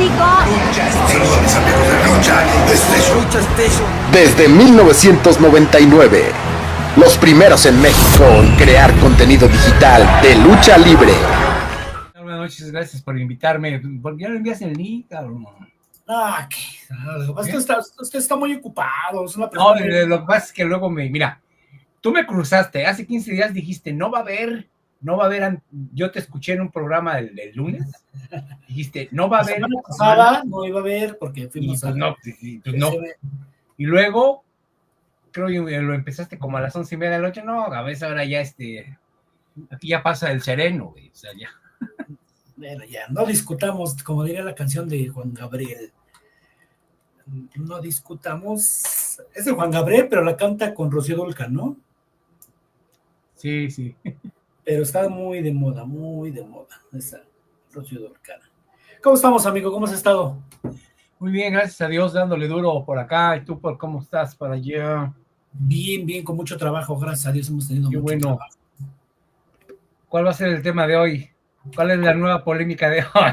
México. Saludos a mis amigos de Lucha Station. Desde 1999, los primeros en México en crear contenido digital de lucha libre. Buenas noches, gracias por invitarme. ¿Por qué no envías el link, cabrón? Usted está muy ocupado. Es una No, lo que pasa es que luego mira, tú me cruzaste, hace 15 días dijiste, no va a haber, yo te escuché en un programa del lunes, dijiste, no va a haber. No iba a haber, porque fuimos no. Y luego, creo que lo empezaste como a las 11:30 de la noche, no, a veces ahora ya aquí ya pasa el sereno, güey, o sea, ya. Bueno, ya, no discutamos, como diría la canción de Juan Gabriel. No discutamos. Es de Juan Gabriel, pero la canta con Rocío Dúrcal, ¿no? Sí. Pero está muy de moda, esa Rocío Dúrcal. ¿Cómo estamos, amigo? ¿Cómo has estado? Muy bien, gracias a Dios, dándole duro por acá. ¿Y tú cómo estás para allá? Bien, con mucho trabajo, gracias a Dios hemos tenido mucho trabajo. ¿Cuál va a ser el tema de hoy? ¿Cuál es la nueva polémica de hoy?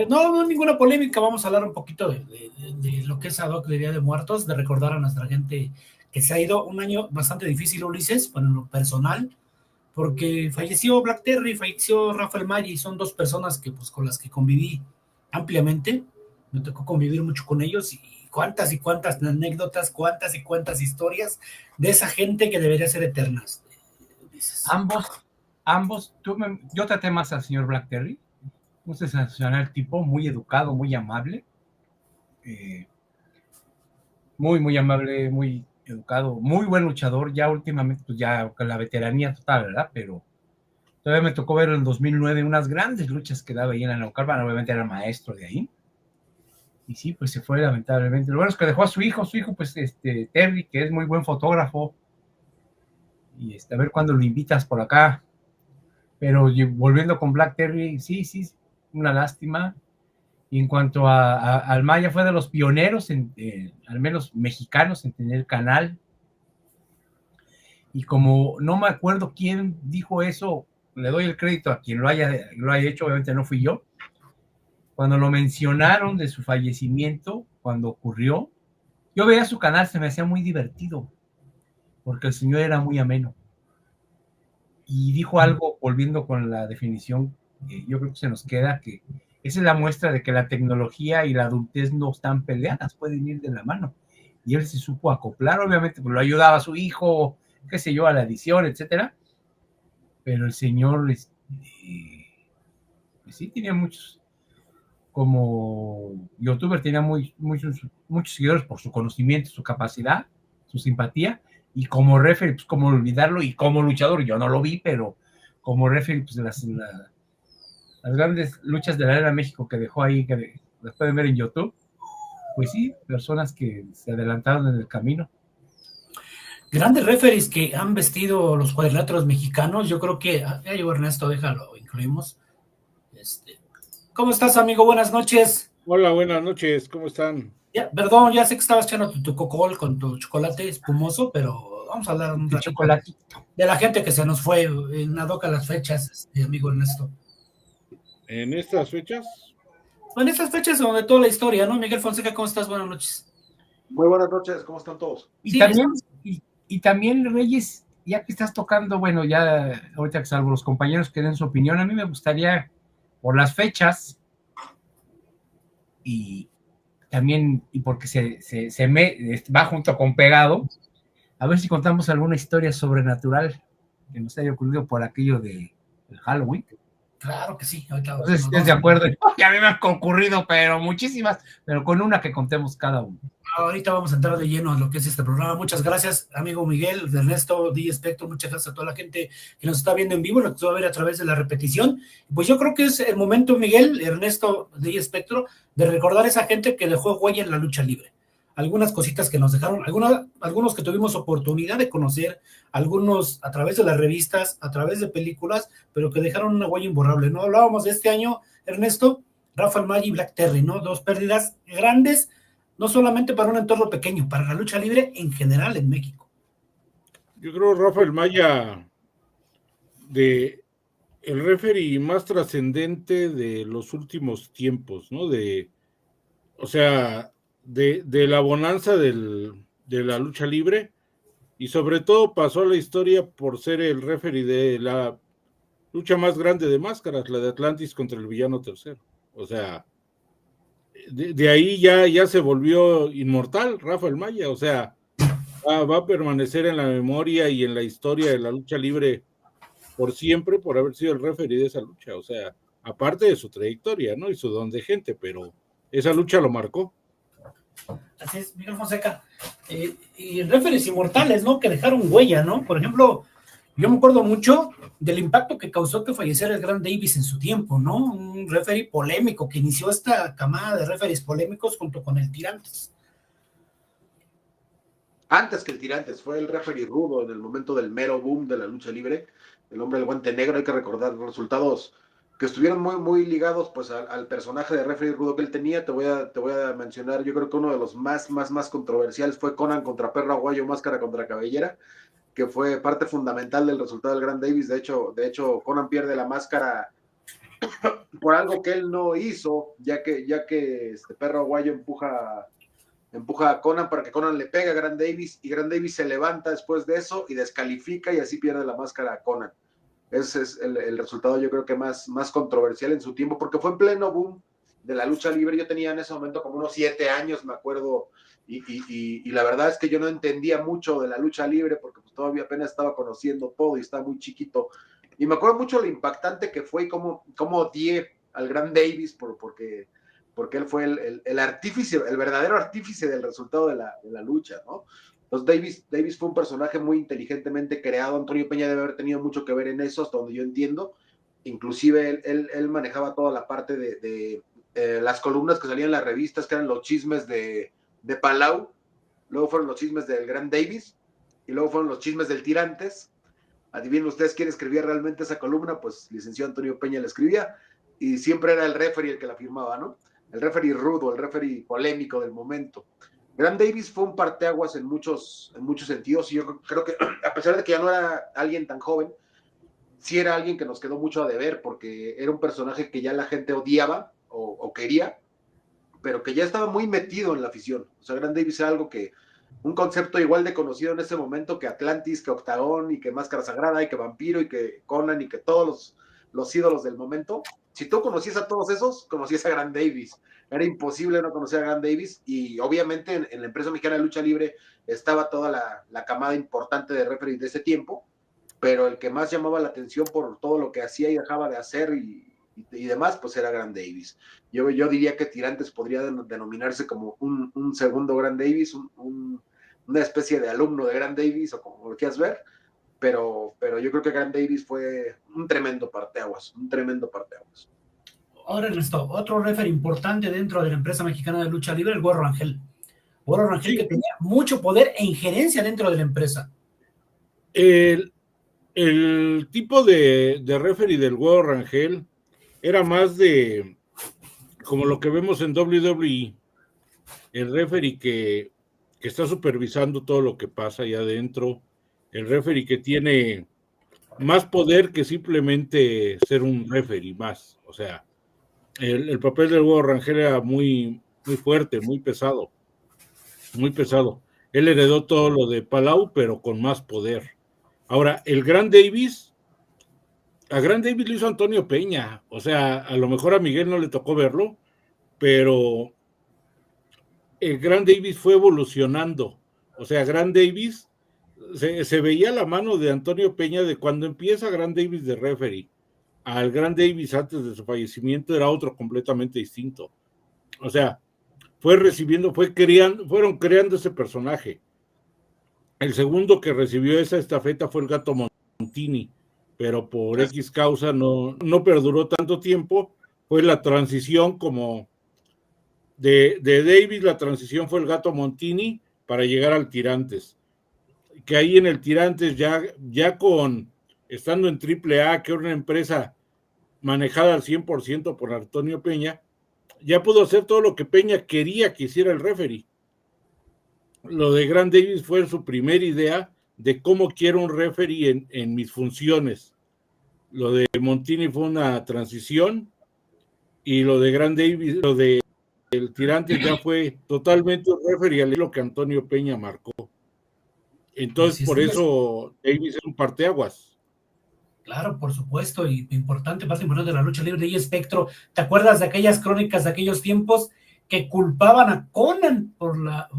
No, ninguna polémica. Vamos a hablar un poquito de lo que es ad hoc de Día de Muertos, de recordar a nuestra gente que se ha ido. Un año bastante difícil, Ulises, bueno, en lo personal, porque falleció Black Terry, falleció Rafael Maggi, son dos personas que, pues, con las que conviví ampliamente. Me tocó convivir mucho con ellos y cuántas anécdotas, cuántas y cuántas historias de esa gente que debería ser eternas. Ambos, yo traté más al señor Black Terry, un sensacional tipo, muy educado, muy amable, muy amable, muy educado, muy buen luchador, ya últimamente, pues ya con la veteranía total, ¿verdad? Pero todavía me tocó ver en 2009 unas grandes luchas que daba ahí en la Naucalpan, obviamente era maestro de ahí, y sí, pues se fue lamentablemente. Lo bueno es que dejó a su hijo pues Terry, que es muy buen fotógrafo, y a ver cuándo lo invitas por acá. Pero volviendo con Black Terry, sí, una lástima. Y en cuanto al Maya, fue de los pioneros, al menos mexicanos, en tener canal. Y como no me acuerdo quién dijo eso, le doy el crédito a quien lo haya hecho, obviamente no fui yo. Cuando lo mencionaron de su fallecimiento, cuando ocurrió, yo veía su canal, se me hacía muy divertido, porque el señor era muy ameno. Y dijo algo, volviendo con la definición, yo creo que se nos queda, que esa es la muestra de que la tecnología y la adultez no están peleadas, pueden ir de la mano. Y él se supo acoplar, obviamente, pues lo ayudaba a su hijo, qué sé yo, a la edición, etcétera. Pero el señor, pues sí, tenía muchos, como youtuber, tenía muchos seguidores por su conocimiento, su capacidad, su simpatía. Y como referee, pues cómo olvidarlo, y como luchador, yo no lo vi, pero como referee, pues las grandes luchas de la Arena México que dejó ahí, que las pueden ver en YouTube, pues sí, personas que se adelantaron en el camino. Grandes referees que han vestido los cuadriláteros mexicanos. Yo creo que, ya llegó Ernesto, déjalo, incluimos. ¿Cómo estás, amigo? Buenas noches. Hola, buenas noches, ¿cómo están? Perdón, ya sé que estabas echando tu cocol con tu chocolate espumoso, pero vamos a hablar un ratito de la gente que se nos fue en ad hoc a las fechas, amigo Ernesto. ¿En estas fechas? En estas fechas donde toda la historia, ¿no? Miguel Fonseca, ¿cómo estás? Buenas noches. Muy buenas noches, ¿cómo están todos? Y también, Reyes, ya que estás tocando, bueno, ya ahorita que salvo los compañeros que den su opinión, a mí me gustaría, por las fechas, y también, y porque va junto con pegado, a ver si contamos alguna historia sobrenatural que nos haya ocurrido por aquello del Halloween. Claro que sí. Ahorita, no sé si estés de acuerdo. Y a mí me han ocurrido, pero muchísimas, pero con una que contemos cada uno. Ahorita vamos a entrar de lleno a lo que es este programa. Muchas gracias, amigo Miguel, Ernesto, DJ Spectro. Muchas gracias a toda la gente que nos está viendo en vivo, lo que se va a ver a través de la repetición. Pues yo creo que es el momento, Miguel, Ernesto, DJ Spectro, de recordar a esa gente que dejó huella en la lucha libre. Algunas cositas que nos dejaron, algunos que tuvimos oportunidad de conocer, algunos a través de las revistas, a través de películas, pero que dejaron una huella imborrable, ¿no? Hablábamos de este año, Ernesto, Rafael Maggi y Black Terry, ¿no? Dos pérdidas grandes, no solamente para un entorno pequeño, para la lucha libre en general en México. Yo creo Rafael Maya el referee más trascendente de los últimos tiempos, ¿no? O sea, de la bonanza de la lucha libre, y sobre todo pasó a la historia por ser el referee de la lucha más grande de máscaras, la de Atlantis contra el Villano Tercero. O sea, de ahí ya se volvió inmortal Rafael Maya, o sea, va a permanecer en la memoria y en la historia de la lucha libre por siempre por haber sido el referee de esa lucha, o sea, aparte de su trayectoria, ¿no? Y su don de gente, pero esa lucha lo marcó. Así es, Miguel Fonseca. Y referees inmortales, ¿no? Que dejaron huella, ¿no? Por ejemplo, yo me acuerdo mucho del impacto que causó que falleciera el gran Davis en su tiempo, ¿no? Un referee polémico que inició esta camada de referees polémicos junto con el Tirantes. Antes que el Tirantes, fue el referee rudo en el momento del mero boom de la lucha libre, el hombre del guante negro. Hay que recordar resultados que estuvieron muy ligados pues al personaje de referee rudo que él tenía. Te voy a mencionar, yo creo que uno de los más controversiales fue Conan contra Perro Aguayo, Máscara contra Cabellera, que fue parte fundamental del resultado del Gran Davis. De hecho Conan pierde la máscara por algo que él no hizo, ya que Perro Aguayo empuja a Conan para que Conan le pegue a Gran Davis, y Gran Davis se levanta después de eso y descalifica, y así pierde la máscara a Conan. Ese es el resultado, yo creo que más controversial en su tiempo, porque fue en pleno boom de la lucha libre. Yo tenía en ese momento como unos 7 años, me acuerdo, y la verdad es que yo no entendía mucho de la lucha libre, porque pues todavía apenas estaba conociendo todo y estaba muy chiquito, y me acuerdo mucho lo impactante que fue y cómo odié al Gran Davis, porque él fue el artífice, el verdadero artífice del resultado de la lucha, ¿no? Entonces Davis fue un personaje muy inteligentemente creado. Antonio Peña debe haber tenido mucho que ver en eso, hasta donde yo entiendo. Inclusive él manejaba toda la parte de las columnas que salían en las revistas, que eran los chismes de Palau, luego fueron los chismes del Gran Davis, y luego fueron los chismes del Tirantes. Adivinen ustedes quién escribía realmente esa columna. Pues licenciado Antonio Peña la escribía, y siempre era el referee el que la firmaba, ¿no? El referee rudo, el referee polémico del momento. Gran Davis fue un parteaguas en muchos sentidos, y yo creo que a pesar de que ya no era alguien tan joven, sí era alguien que nos quedó mucho a deber, porque era un personaje que ya la gente odiaba o quería, pero que ya estaba muy metido en la afición. O sea, Gran Davis era algo que, un concepto igual de conocido en ese momento que Atlantis, que Octagón, y que Máscara Sagrada, y que Vampiro, y que Conan, y que todos los ídolos del momento. Si tú conocías a todos esos, conocías a Gran Davis. Era imposible no conocer a Gran Davis, y obviamente en la empresa mexicana de lucha libre estaba toda la camada importante de referees de ese tiempo, pero el que más llamaba la atención por todo lo que hacía y dejaba de hacer y demás, pues era Gran Davis. Yo diría que Tirantes podría denominarse como un segundo Gran Davis, una especie de alumno de Gran Davis, o como lo quieras ver, pero yo creo que Gran Davis fue un tremendo parteaguas. Ahora, Ernesto, otro referee importante dentro de la empresa mexicana de lucha libre, el Güero Rangel. Güero Rangel, sí, que tenía mucho poder e injerencia dentro de la empresa. El tipo de referee del Güero Rangel era más de como lo que vemos en WWE, el referee que está supervisando todo lo que pasa allá adentro, el referee que tiene más poder que simplemente ser un referee más. O sea, el papel del Güero Rangel era muy fuerte, muy pesado. Él heredó todo lo de Palau, pero con más poder. Ahora, a Gran Davis lo hizo Antonio Peña. O sea, a lo mejor a Miguel no le tocó verlo, pero el Gran Davis fue evolucionando. O sea, Gran Davis se veía la mano de Antonio Peña de cuando empieza Gran Davis de referee al Gran Davis antes de su fallecimiento, era otro completamente distinto. O sea, fueron creando ese personaje. El segundo que recibió esa estafeta fue el Gato Montini, pero por X causa no perduró tanto tiempo. Fue la transición como de Davis, la transición fue el Gato Montini para llegar al Tirantes, que ahí en el Tirantes ya estando en AAA, que era una empresa manejada al 100% por Antonio Peña, ya pudo hacer todo lo que Peña quería que hiciera el referee. Lo de Gran Davis fue su primera idea de cómo quiero un referee en mis funciones. Lo de Montini fue una transición y lo de Grant Davis, lo de el Tirantes ya fue totalmente un referee al lo que Antonio Peña marcó. Entonces, por eso Davis es un parteaguas. Claro, por supuesto, y importante, parte importante de la lucha libre de Espectro. ¿Te acuerdas de aquellas crónicas de aquellos tiempos que culpaban a Conan por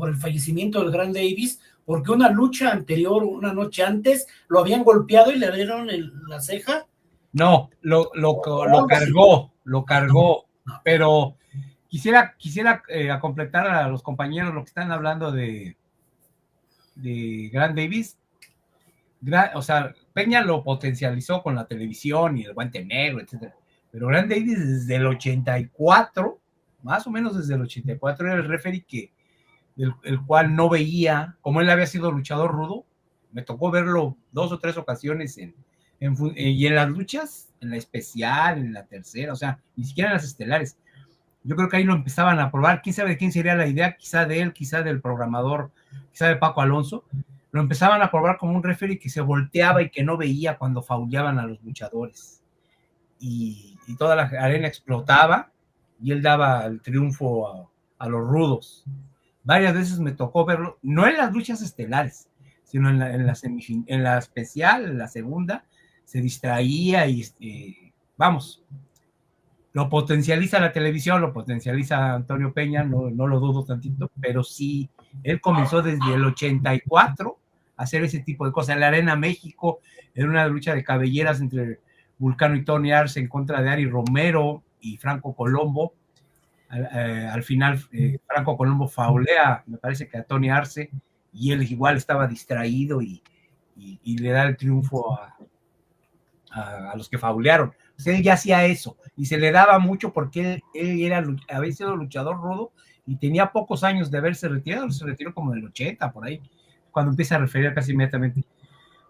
el fallecimiento del Gran Davis? Porque una lucha anterior, una noche antes, lo habían golpeado y le dieron la ceja. No, lo cargó, pero quisiera a completar a los compañeros lo que están hablando de Grant Davis. O sea, Peña lo potencializó con la televisión y el guante negro, etcétera. Pero Grant Davis desde el 84, más o menos desde el 84, era el referee el cual no veía, como él había sido luchador rudo, me tocó verlo 2 o 3 ocasiones y en las luchas, en la especial, en la tercera, o sea, ni siquiera en las estelares. Yo creo que ahí lo empezaban a probar, quién sabe de quién sería la idea, quizá de él, quizá del programador, quizá de Paco Alonso. Lo empezaban a probar como un referee que se volteaba y que no veía cuando fauleaban a los luchadores. Y toda la arena explotaba y él daba el triunfo a los rudos. Varias veces me tocó verlo, no en las luchas estelares, sino en la especial, en la segunda, se distraía y vamos, lo potencializa la televisión, lo potencializa Antonio Peña, no lo dudo tantito, pero sí, él comenzó desde el 84 a hacer ese tipo de cosas. En la Arena México, en una lucha de cabelleras entre Vulcano y Tony Arce en contra de Ari Romero y Franco Colombo. Al final, Franco Colombo faulea, me parece que a Tony Arce, y él igual estaba distraído y le da el triunfo a los que faulearon. O sea, él ya hacía eso y se le daba mucho porque él había sido luchador rudo y tenía pocos años de haberse retirado, se retiró como en el 80, por ahí, cuando empieza a referir casi inmediatamente.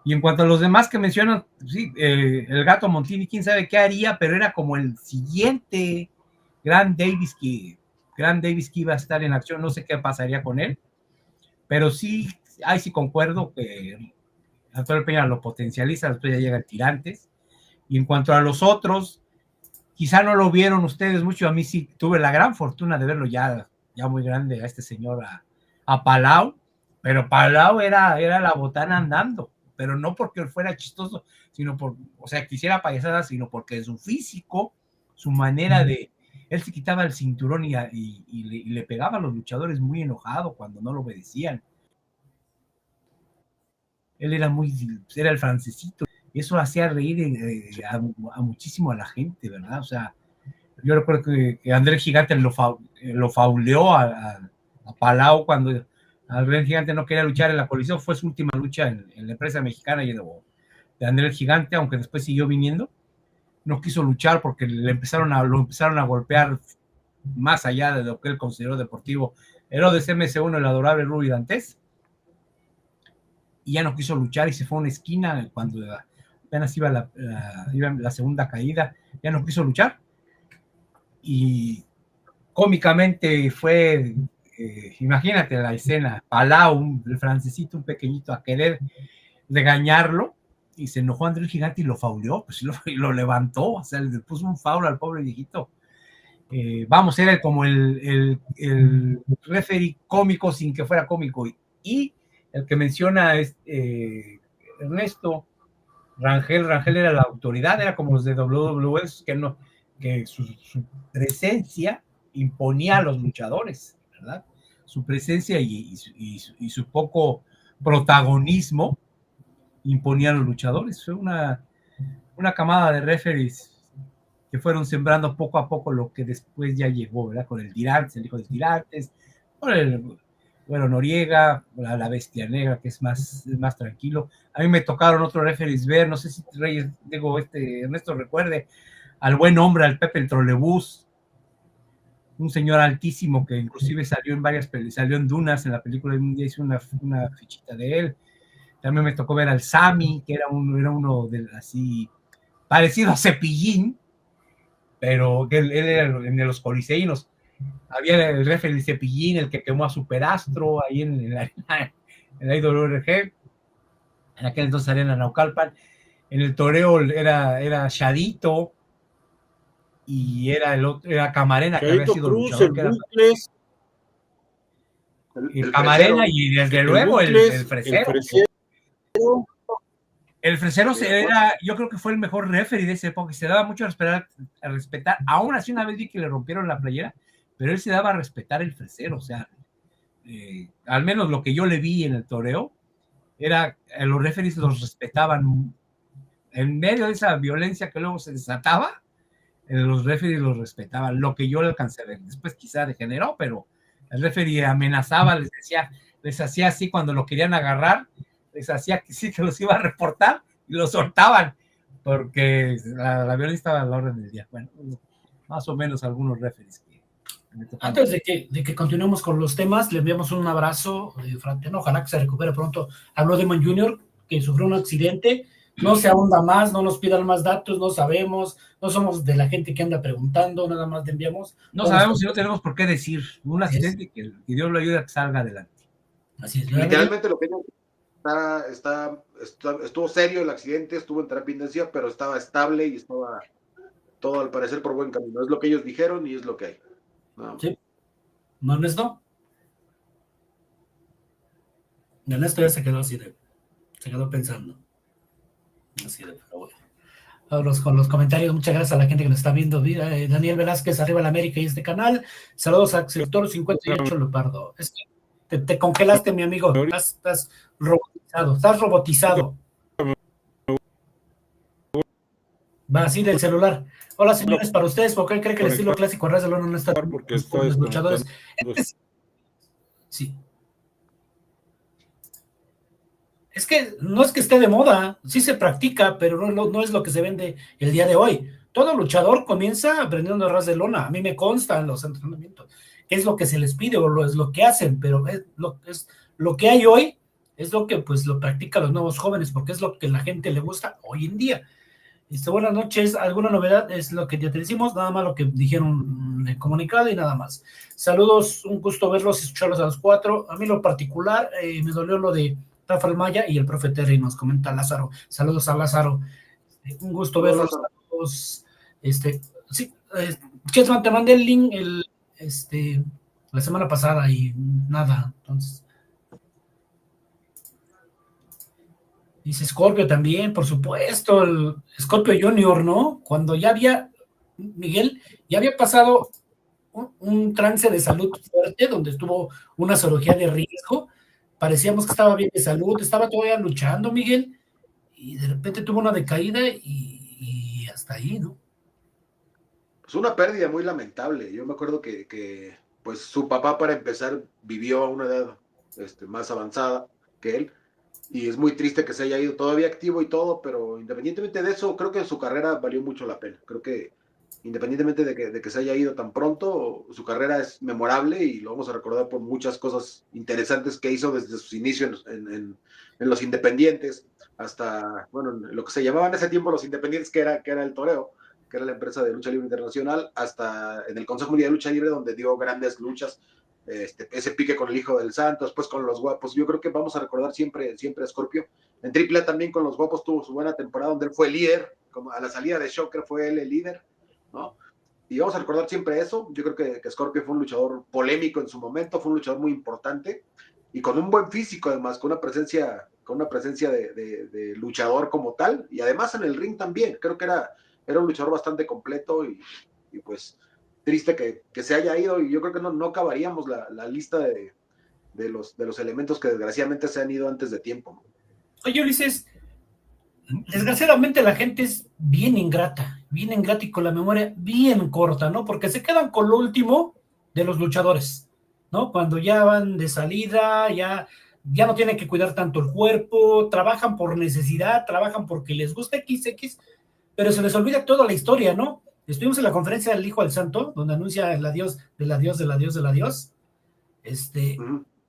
Y en cuanto a los demás que mencionan, sí, el Gato Montini, quién sabe qué haría, pero era como el siguiente Grant Davis que iba a estar en acción, no sé qué pasaría con él, pero sí, ahí sí concuerdo que Antonio Peña lo potencializa, después ya llega el Tirantes. Y en cuanto a los otros, quizá no lo vieron ustedes mucho, a mí sí tuve la gran fortuna de verlo ya muy grande a este señor, a Palau, pero Palau era la botana andando, pero no porque él fuera chistoso, sino o sea, quisiera payasada, sino porque su físico, su manera de, él se quitaba el cinturón y le pegaba a los luchadores muy enojado cuando no lo obedecían. Él era el francesito, y eso hacía reír a muchísimo a la gente, ¿verdad? O sea, yo recuerdo que André Gigante lo fauleó a Palau cuando André Gigante no quería luchar en la Coliseo, fue su última lucha en la empresa mexicana y de André Gigante, aunque después siguió viniendo, no quiso luchar porque lo empezaron a golpear más allá de lo que él consideró deportivo. Herodes MS1, el adorable Ruby Dantes, y ya no quiso luchar y se fue a una esquina cuando apenas iba la segunda caída, ya no quiso luchar. Y cómicamente fue, imagínate la escena, Palau, el francesito, un pequeñito, a querer regañarlo, y se enojó André el Gigante y lo fauleó, pues lo levantó, o sea, le puso un faul al pobre viejito. Vamos, era como el referee cómico sin que fuera cómico. Y el que menciona es Ernesto Rangel era la autoridad, era como los de WWE, que su presencia imponía a los luchadores, ¿verdad? Su presencia y su poco protagonismo imponía a los luchadores. Fue una camada de referees que fueron sembrando poco a poco lo que después ya llegó, ¿verdad? Con el Tirantes, el hijo del Tirantes, con Noriega, la Bestia Negra, que es más tranquilo. A mí me tocaron otros referees ver, no sé si Reyes, Ernesto recuerde, al buen hombre, al Pepe el Trolebús, un señor altísimo que inclusive salió en varias películas, salió en Dunas, en la película de un día hice una fichita de él. También me tocó ver al Sammy, que era uno así parecido a Cepillín, pero que él era en los coliseínos. Había el referee de Cepillín, el que quemó a Superastro ahí en la IWRG, en aquel entonces Arena Naucalpan. En el toreo era Shadito y era el otro, era Camarena, que había Charito sido Cruz, luchador, el que era Bucles, el Camarena fresero, y desde el luego Bucles, el el Fresero. Fresero. El Fresero yo creo que fue el mejor referee de esa época, se daba mucho a respetar, aún así una vez vi que le rompieron la playera, pero él se daba a respetar el Fresero, o sea, al menos lo que yo le vi en el toreo, era, los referees los respetaban, en medio de esa violencia que luego se desataba, los referees los respetaban, lo que yo le alcancé a ver, después quizá degeneró, pero el referee amenazaba, les hacía así cuando lo querían agarrar, les hacía que sí que los iba a reportar y los soltaban, porque la violencia estaba a la orden del día. Bueno, más o menos algunos referees. Antes de que continuemos con los temas, le enviamos un abrazo fraterno, ojalá que se recupere pronto. Habló Demon Jr., que sufrió un accidente, no se ahonda más, no nos pidan más datos, no sabemos, no somos de la gente que anda preguntando, nada más le enviamos. No sabemos y no tenemos por qué decir, un accidente que Dios lo ayude a que salga adelante. Así es. Literalmente lo que estuvo serio el accidente, estuvo en terapia intensiva, pero estaba estable y estaba todo al parecer por buen camino. Es lo que ellos dijeron y es lo que hay. No. Sí. ¿No, Ernesto? Ernesto ya se quedó así se quedó pensando. Así de, pero bueno. Vámonos con los comentarios. Muchas gracias a la gente que nos está viendo. Daniel Velázquez, arriba la América y este canal. Saludos a sector 58 Leopardo. Es que te congelaste, mi amigo. Estás robotizado. Va así del celular. Hola, señores, para ustedes, ¿por qué cree que el estilo clásico Ras de Lona no está porque con los luchadores? Sí. Es que no es que esté de moda, sí se practica, pero no es lo que se vende el día de hoy. Todo luchador comienza aprendiendo Ras de Lona. A mí me consta en los entrenamientos. Es lo que se les pide o es lo que hacen, pero es lo que hay hoy, es lo que pues lo practican los nuevos jóvenes, porque es lo que la gente le gusta hoy en día. Buenas noches, ¿alguna novedad? Es lo que ya te decimos, nada más lo que dijeron en el comunicado y nada más. Saludos, un gusto verlos y escucharlos a los cuatro. A mí lo particular, me dolió lo de Rafael Maya y el profe Terry, nos comenta Lázaro. Saludos a Lázaro. Un gusto verlos a todos. Sí, Chesman, te mandé el link la semana pasada y nada, entonces. Dice Scorpio también, por supuesto, el Scorpio Junior, ¿no? Cuando ya había, Miguel, ya había pasado un trance de salud fuerte, donde estuvo una cirugía de riesgo, parecíamos que estaba bien de salud, estaba todavía luchando, Miguel, y de repente tuvo una decaída y hasta ahí, ¿no? Pues una pérdida muy lamentable. Yo me acuerdo que pues su papá, para empezar, vivió a una edad más avanzada que él, y es muy triste que se haya ido, todavía activo y todo, pero independientemente de eso, creo que su carrera valió mucho la pena. Creo que independientemente de que se haya ido tan pronto, su carrera es memorable y lo vamos a recordar por muchas cosas interesantes que hizo desde sus inicios en los independientes, hasta, bueno, lo que se llamaban en ese tiempo los independientes, que era el toreo, que era la empresa de lucha libre internacional, hasta en el Consejo Mundial de Lucha Libre, donde dio grandes luchas, ese pique con el Hijo del Santo, después con los Guapos. Yo creo que vamos a recordar siempre a Scorpio. En AAA también con los Guapos tuvo su buena temporada, donde él fue líder, como a la salida de Shocker fue él el líder, ¿no? Y vamos a recordar siempre eso. Yo creo que Scorpio fue un luchador polémico en su momento, fue un luchador muy importante, y con un buen físico además, con una presencia de luchador como tal, y además en el ring también. Creo que era un luchador bastante completo, y pues triste que se haya ido, y yo creo que no acabaríamos la lista de los elementos que desgraciadamente se han ido antes de tiempo. Oye, Ulises, desgraciadamente la gente es bien ingrata y con la memoria bien corta, ¿no? Porque se quedan con lo último de los luchadores, ¿no? Cuando ya van de salida, ya no tienen que cuidar tanto el cuerpo, trabajan por necesidad, trabajan porque les gusta XX, pero se les olvida toda la historia, ¿no? Estuvimos en la conferencia del Hijo del Santo, donde anuncia el adiós del adiós del adiós del adiós.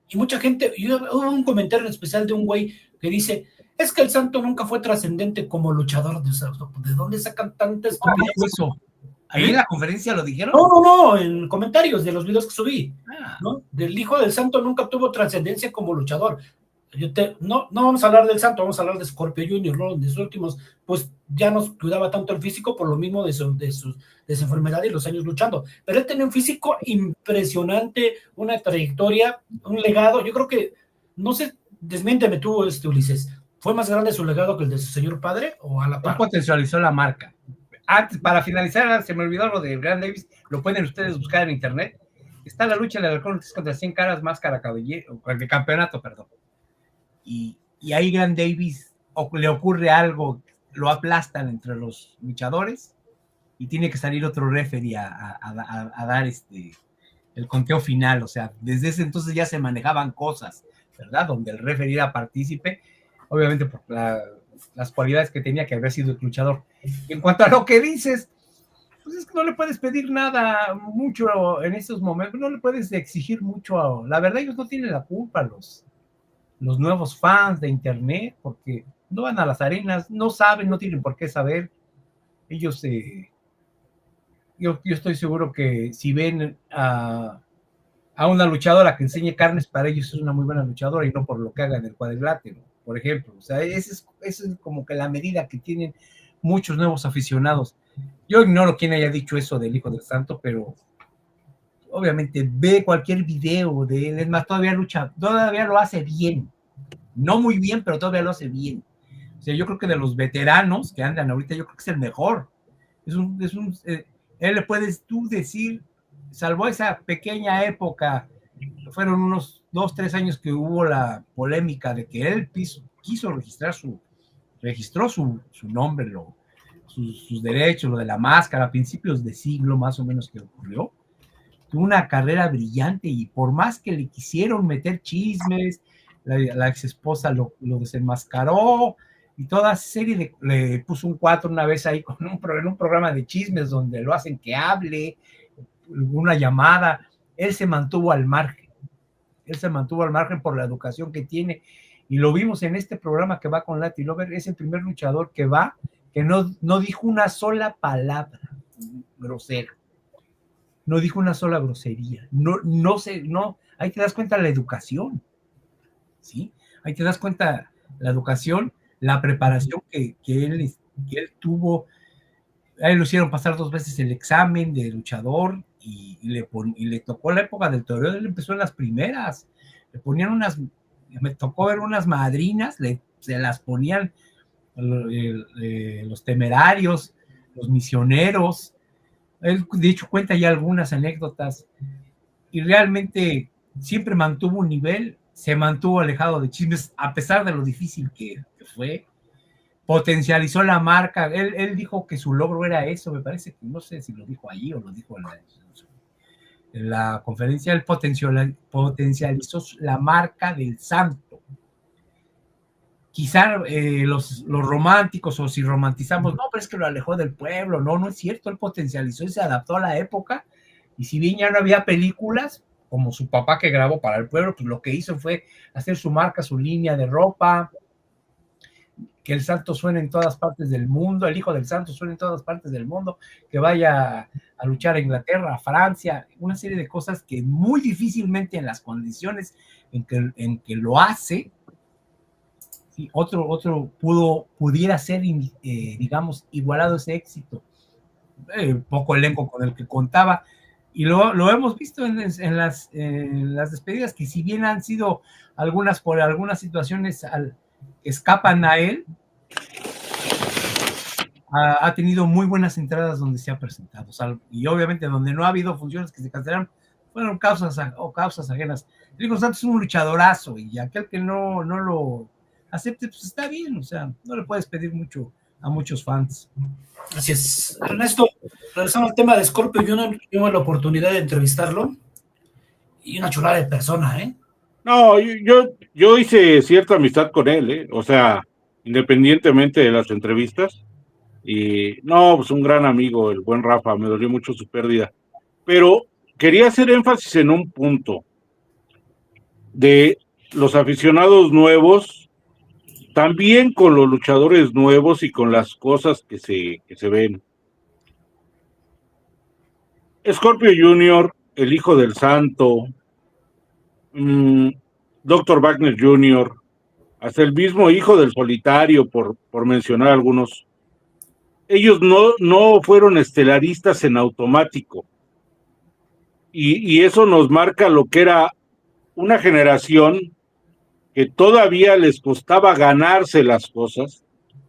Y mucha gente, hubo un comentario en especial de un güey que dice, es que el Santo nunca fue trascendente como luchador. ¿De dónde sacan tantas eso? ¿Ahí en la conferencia lo dijeron? No, en comentarios de los videos que subí, ¿no? Del Hijo del Santo nunca tuvo trascendencia como luchador. No vamos a hablar del Santo, vamos a hablar de Scorpio Junior, ¿no? De sus últimos, pues ya no cuidaba tanto el físico por lo mismo de su enfermedad y los años luchando, pero él tenía un físico impresionante, una trayectoria, un legado. Yo creo que, no sé, desmiénteme tú, Ulises, ¿fue más grande su legado que el de su señor padre o a la par? Él potencializó la marca. Antes, para finalizar, se me olvidó lo de Brian Davis, lo pueden ustedes buscar en internet. Está la lucha de halcón contra 100 caras, máscara, cabellero, el campeonato, perdón. Y ahí Grant Davis le ocurre algo, lo aplastan entre los luchadores y tiene que salir otro referee a dar el conteo final. O sea, desde ese entonces ya se manejaban cosas, ¿verdad? Donde el referee era partícipe, obviamente por las cualidades que tenía que haber sido el luchador. Y en cuanto a lo que dices, pues es que no le puedes pedir nada mucho en estos momentos, no le puedes exigir mucho. La verdad, ellos no tienen la culpa, los nuevos fans de internet, porque no van a las arenas, no saben, no tienen por qué saber. Ellos, yo estoy seguro que si ven a una luchadora que enseñe carnes, para ellos es una muy buena luchadora y no por lo que haga en el cuadrilátero, por ejemplo. O sea, esa es como que la medida que tienen muchos nuevos aficionados. Yo ignoro quién haya dicho eso del Hijo del Santo, pero obviamente ve cualquier video de él, es más, todavía lo hace bien, no muy bien, pero todavía lo hace bien. O sea, yo creo que de los veteranos que andan ahorita, yo creo que es el mejor. Él le puedes tú decir, salvo esa pequeña época, fueron unos 2-3 años que hubo la polémica de que él quiso registró su nombre, sus derechos, lo de la máscara, a principios de siglo más o menos que ocurrió. Tuvo una carrera brillante y por más que le quisieron meter chismes, la ex esposa lo desenmascaró y toda serie le puso un 4 una vez ahí en un programa de chismes donde lo hacen que hable, una llamada. Él se mantuvo al margen por la educación que tiene, y lo vimos en este programa que va con Latin Lover. Es el primer luchador que no dijo una sola palabra grosera, no dijo una sola grosería, ahí te das cuenta la educación, ¿sí? Ahí te das cuenta la educación, la preparación que él tuvo. A él lo hicieron pasar 2 veces el examen de luchador y le tocó la época del toreo. Él empezó en las primeras, le ponían me tocó ver unas madrinas, se las ponían los temerarios, los misioneros. Él, de hecho, cuenta ya algunas anécdotas y realmente siempre mantuvo un nivel, se mantuvo alejado de chismes a pesar de lo difícil que fue. Potencializó la marca. Él dijo que su logro era eso, me parece que no sé si lo dijo allí o lo dijo en la conferencia. Él potencializó la marca del Santo. Quizá los románticos, o si romantizamos, no, pero es que lo alejó del pueblo. No es cierto. Él potencializó y se adaptó a la época, y si bien ya no había películas como su papá que grabó para el pueblo, pues lo que hizo fue hacer su marca, su línea de ropa, que el Santo suene en todas partes del mundo, el Hijo del Santo suene en todas partes del mundo, que vaya a luchar a Inglaterra, a Francia, una serie de cosas que muy difícilmente en las condiciones en que lo hace, ¿sí? Otro pudiera ser, digamos, igualado ese éxito. Poco elenco con el que contaba, y lo hemos visto en las despedidas, que si bien han sido algunas por algunas situaciones escapan a él, ha tenido muy buenas entradas donde se ha presentado, y obviamente donde no ha habido funciones que se cancelaron fueron causas ajenas. Rico Santos es un luchadorazo, y aquel que no lo acepte, pues está bien. O sea, no le puedes pedir mucho a muchos fans. Así es. Ernesto, regresando al tema de Scorpio Junior, tuvimos la oportunidad de entrevistarlo, y una chulada de persona, ¿eh? No, yo hice cierta amistad con él, ¿eh? O sea, independientemente de las entrevistas. Y no, pues un gran amigo, el buen Rafa, me dolió mucho su pérdida. Pero quería hacer énfasis en un punto de los aficionados nuevos, también con los luchadores nuevos y con las cosas que se ven. Scorpio Junior, el Hijo del Santo, Dr. Wagner Jr., hasta el mismo Hijo del Solitario, por mencionar algunos, ellos no fueron estelaristas en automático. Y eso nos marca lo que era una generación que todavía les costaba ganarse las cosas,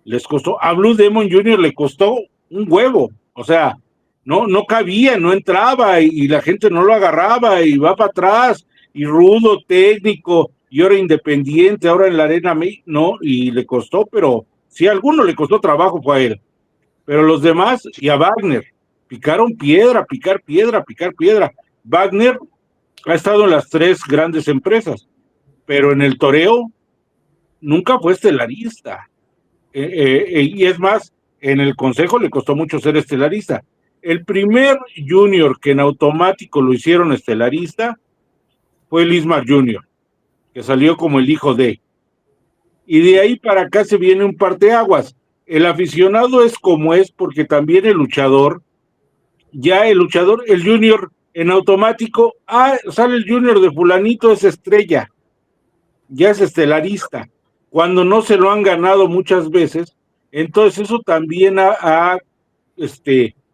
les costó, a Blue Demon Jr. le costó un huevo, o sea, no cabía, no entraba y la gente no lo agarraba y va para atrás, y rudo, técnico, y ahora independiente, ahora en la arena, no, y le costó, pero si a alguno le costó trabajo fue a él, pero los demás, y a Wagner, picaron piedra, picar piedra, picar piedra. Wagner ha estado en las 3 grandes empresas, pero en el toreo nunca fue estelarista. Y es más, en el consejo le costó mucho ser estelarista. El primer junior que en automático lo hicieron estelarista fue Lismar Junior, que salió como el hijo de. Y de ahí para acá se viene un parteaguas. El aficionado es como es porque también el luchador, el junior en automático, sale el junior de fulanito, es estrella, ya es estelarista, cuando no se lo han ganado muchas veces. Entonces eso también ha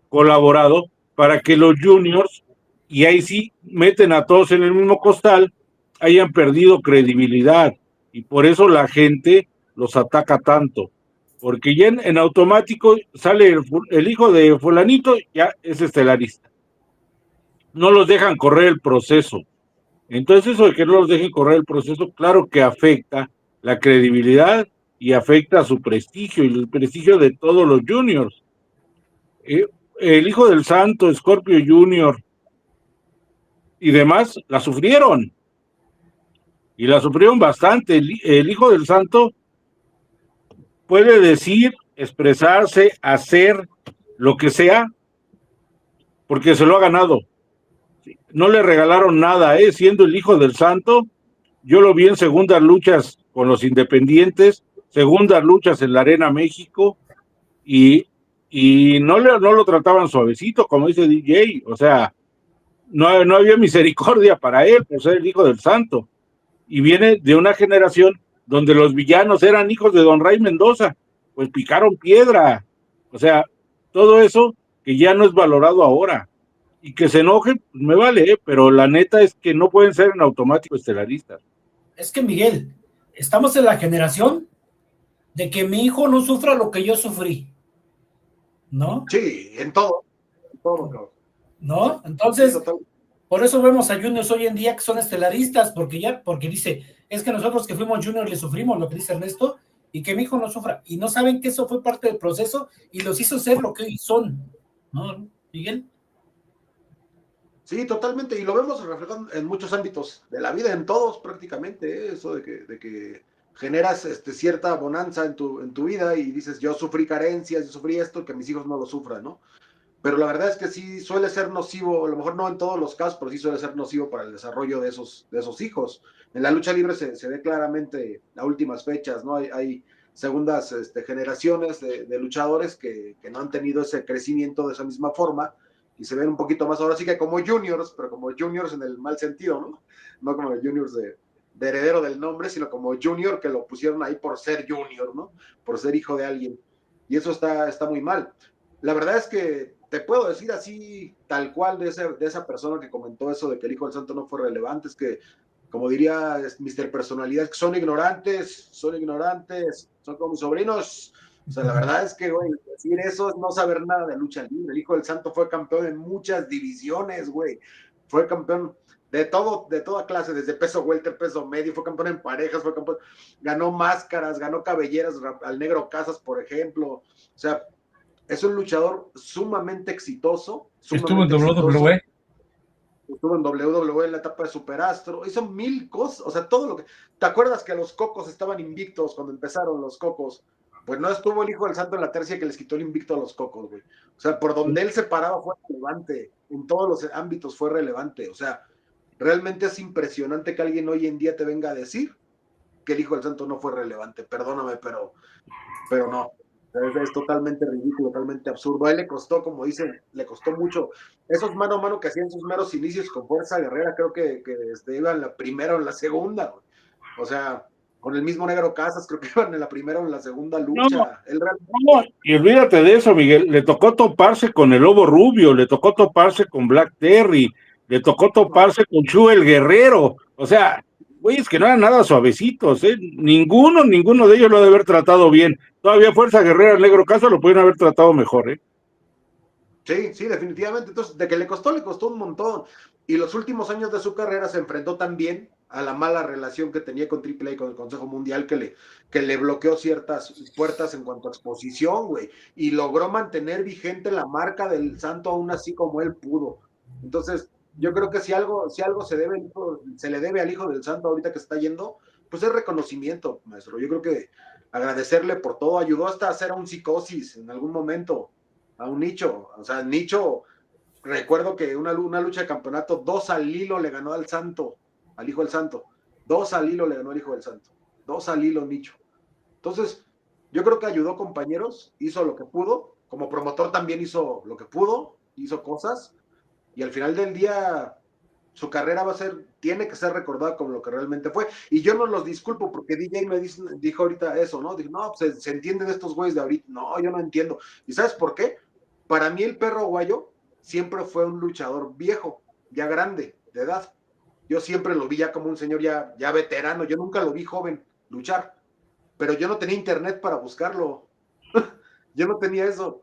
colaborado para que los juniors, y ahí sí meten a todos en el mismo costal, hayan perdido credibilidad, y por eso la gente los ataca tanto, porque ya en automático sale el hijo de fulanito, ya es estelarista, no los dejan correr el proceso. Entonces eso de que no los dejen correr el proceso, claro que afecta la credibilidad y afecta a su prestigio y el prestigio de todos los juniors. El Hijo del Santo, Scorpio Junior y demás la sufrieron, y la sufrieron bastante. El Hijo del Santo puede decir, expresarse, hacer lo que sea, porque se lo ha ganado. No le regalaron nada, siendo el Hijo del Santo. Yo lo vi en segundas luchas con los independientes, segundas luchas en la Arena México, y no lo trataban suavecito, como dice DJ, o sea, no había misericordia para él por ser el Hijo del Santo. Y viene de una generación donde los villanos eran hijos de Don Ray Mendoza, pues picaron piedra. O sea, todo eso que ya no es valorado ahora. Y que se enoje, pues me vale, pero la neta es que no pueden ser en automático estelaristas. Es que, Miguel, estamos en la generación de que mi hijo no sufra lo que yo sufrí, ¿no? Sí, en todo. ¿No? Entonces, sí, por eso vemos a juniors hoy en día que son estelaristas, porque dice, es que nosotros que fuimos juniors le sufrimos, lo que dice Ernesto, y que mi hijo no sufra, y no saben que eso fue parte del proceso y los hizo ser lo que hoy son, ¿no, Miguel? Sí, totalmente, y lo vemos reflejado en muchos ámbitos de la vida, en todos prácticamente, eso de que generas cierta bonanza en tu vida y dices, yo sufrí carencias, yo sufrí esto, que mis hijos no lo sufran, ¿no? Pero la verdad es que sí suele ser nocivo, a lo mejor no en todos los casos, pero sí suele ser nocivo para el desarrollo de esos hijos. En la lucha libre se ve claramente a últimas fechas, ¿no? Hay segundas generaciones de luchadores que no han tenido ese crecimiento de esa misma forma y se ven un poquito más ahora sí que como juniors, pero como juniors en el mal sentido, ¿no? No como juniors de heredero del nombre, sino como junior que lo pusieron ahí por ser junior, ¿no? Por ser hijo de alguien. Y eso está muy mal. La verdad es que te puedo decir así, tal cual, de esa persona que comentó eso de que el Hijo del Santo no fue relevante, es que, como diría Mr. Personalidad, que son ignorantes, son como mis sobrinos. O sea, la verdad es que, güey, decir eso es no saber nada de lucha libre. El Hijo del Santo fue campeón en muchas divisiones, güey. Fue campeón de toda clase, desde peso welter, peso medio, fue campeón en parejas, ganó máscaras, ganó cabelleras al Negro Casas, por ejemplo. O sea, es un luchador sumamente exitoso. Estuvo en WWE. Estuvo en WWE en la etapa de Superastro. Hizo 1000 cosas. O sea, todo lo que. ¿Te acuerdas que los Cocos estaban invictos cuando empezaron los Cocos? Pues no estuvo el Hijo del Santo en la tercia que les quitó el invicto a los Cocos, güey. O sea, por donde él se paraba fue relevante. En todos los ámbitos fue relevante. O sea, realmente es impresionante que alguien hoy en día te venga a decir que el Hijo del Santo no fue relevante. Perdóname, pero no. Es totalmente ridículo, totalmente absurdo. A él le costó, como dicen, le costó mucho. Esos mano a mano que hacían sus meros inicios con Fuerza Guerrera, creo que iba en la primera o en la segunda. O sea, con el mismo Negro Casas, creo que iban en la primera o en la segunda lucha. No, y olvídate de eso, Miguel, le tocó toparse con el Lobo Rubio, le tocó toparse con Black Terry, le tocó toparse con Chu el Guerrero, o sea, güeyes que no eran nada suavecitos, ninguno de ellos lo debe haber tratado bien. Todavía Fuerza Guerrera, el Negro Casas lo pudieron haber tratado mejor, Sí, definitivamente. Entonces, de que le costó un montón. Y los últimos años de su carrera se enfrentó también a la mala relación que tenía con AAA y con el Consejo Mundial, que le bloqueó ciertas puertas en cuanto a exposición, güey. Y logró mantener vigente la marca del Santo aún así como él pudo. Entonces, yo creo que si algo se le debe al hijo del Santo ahorita que está yendo, pues es reconocimiento, maestro. Yo creo que agradecerle por todo. Ayudó hasta a hacer un Psicosis en algún momento, a un Nicho. O sea, Nicho, recuerdo que una lucha de campeonato, 2 al hilo le ganó al Santo, al hijo del Santo. 2 al hilo le ganó al hijo del Santo. 2 al hilo, Nicho. Entonces, yo creo que ayudó compañeros, hizo lo que pudo. Como promotor también hizo lo que pudo, hizo cosas. Y al final del día, su carrera tiene que ser recordada como lo que realmente fue. Y yo no los disculpo porque DJ me dijo ahorita eso, ¿no? Dijo, no, pues se entiende de estos güeyes de ahorita. No, yo no entiendo. ¿Y sabes por qué? Para mí el Perro Aguayo siempre fue un luchador viejo, ya grande, de edad. Yo siempre lo vi ya como un señor ya veterano. Yo nunca lo vi joven luchar. Pero yo no tenía internet para buscarlo. Yo no tenía eso.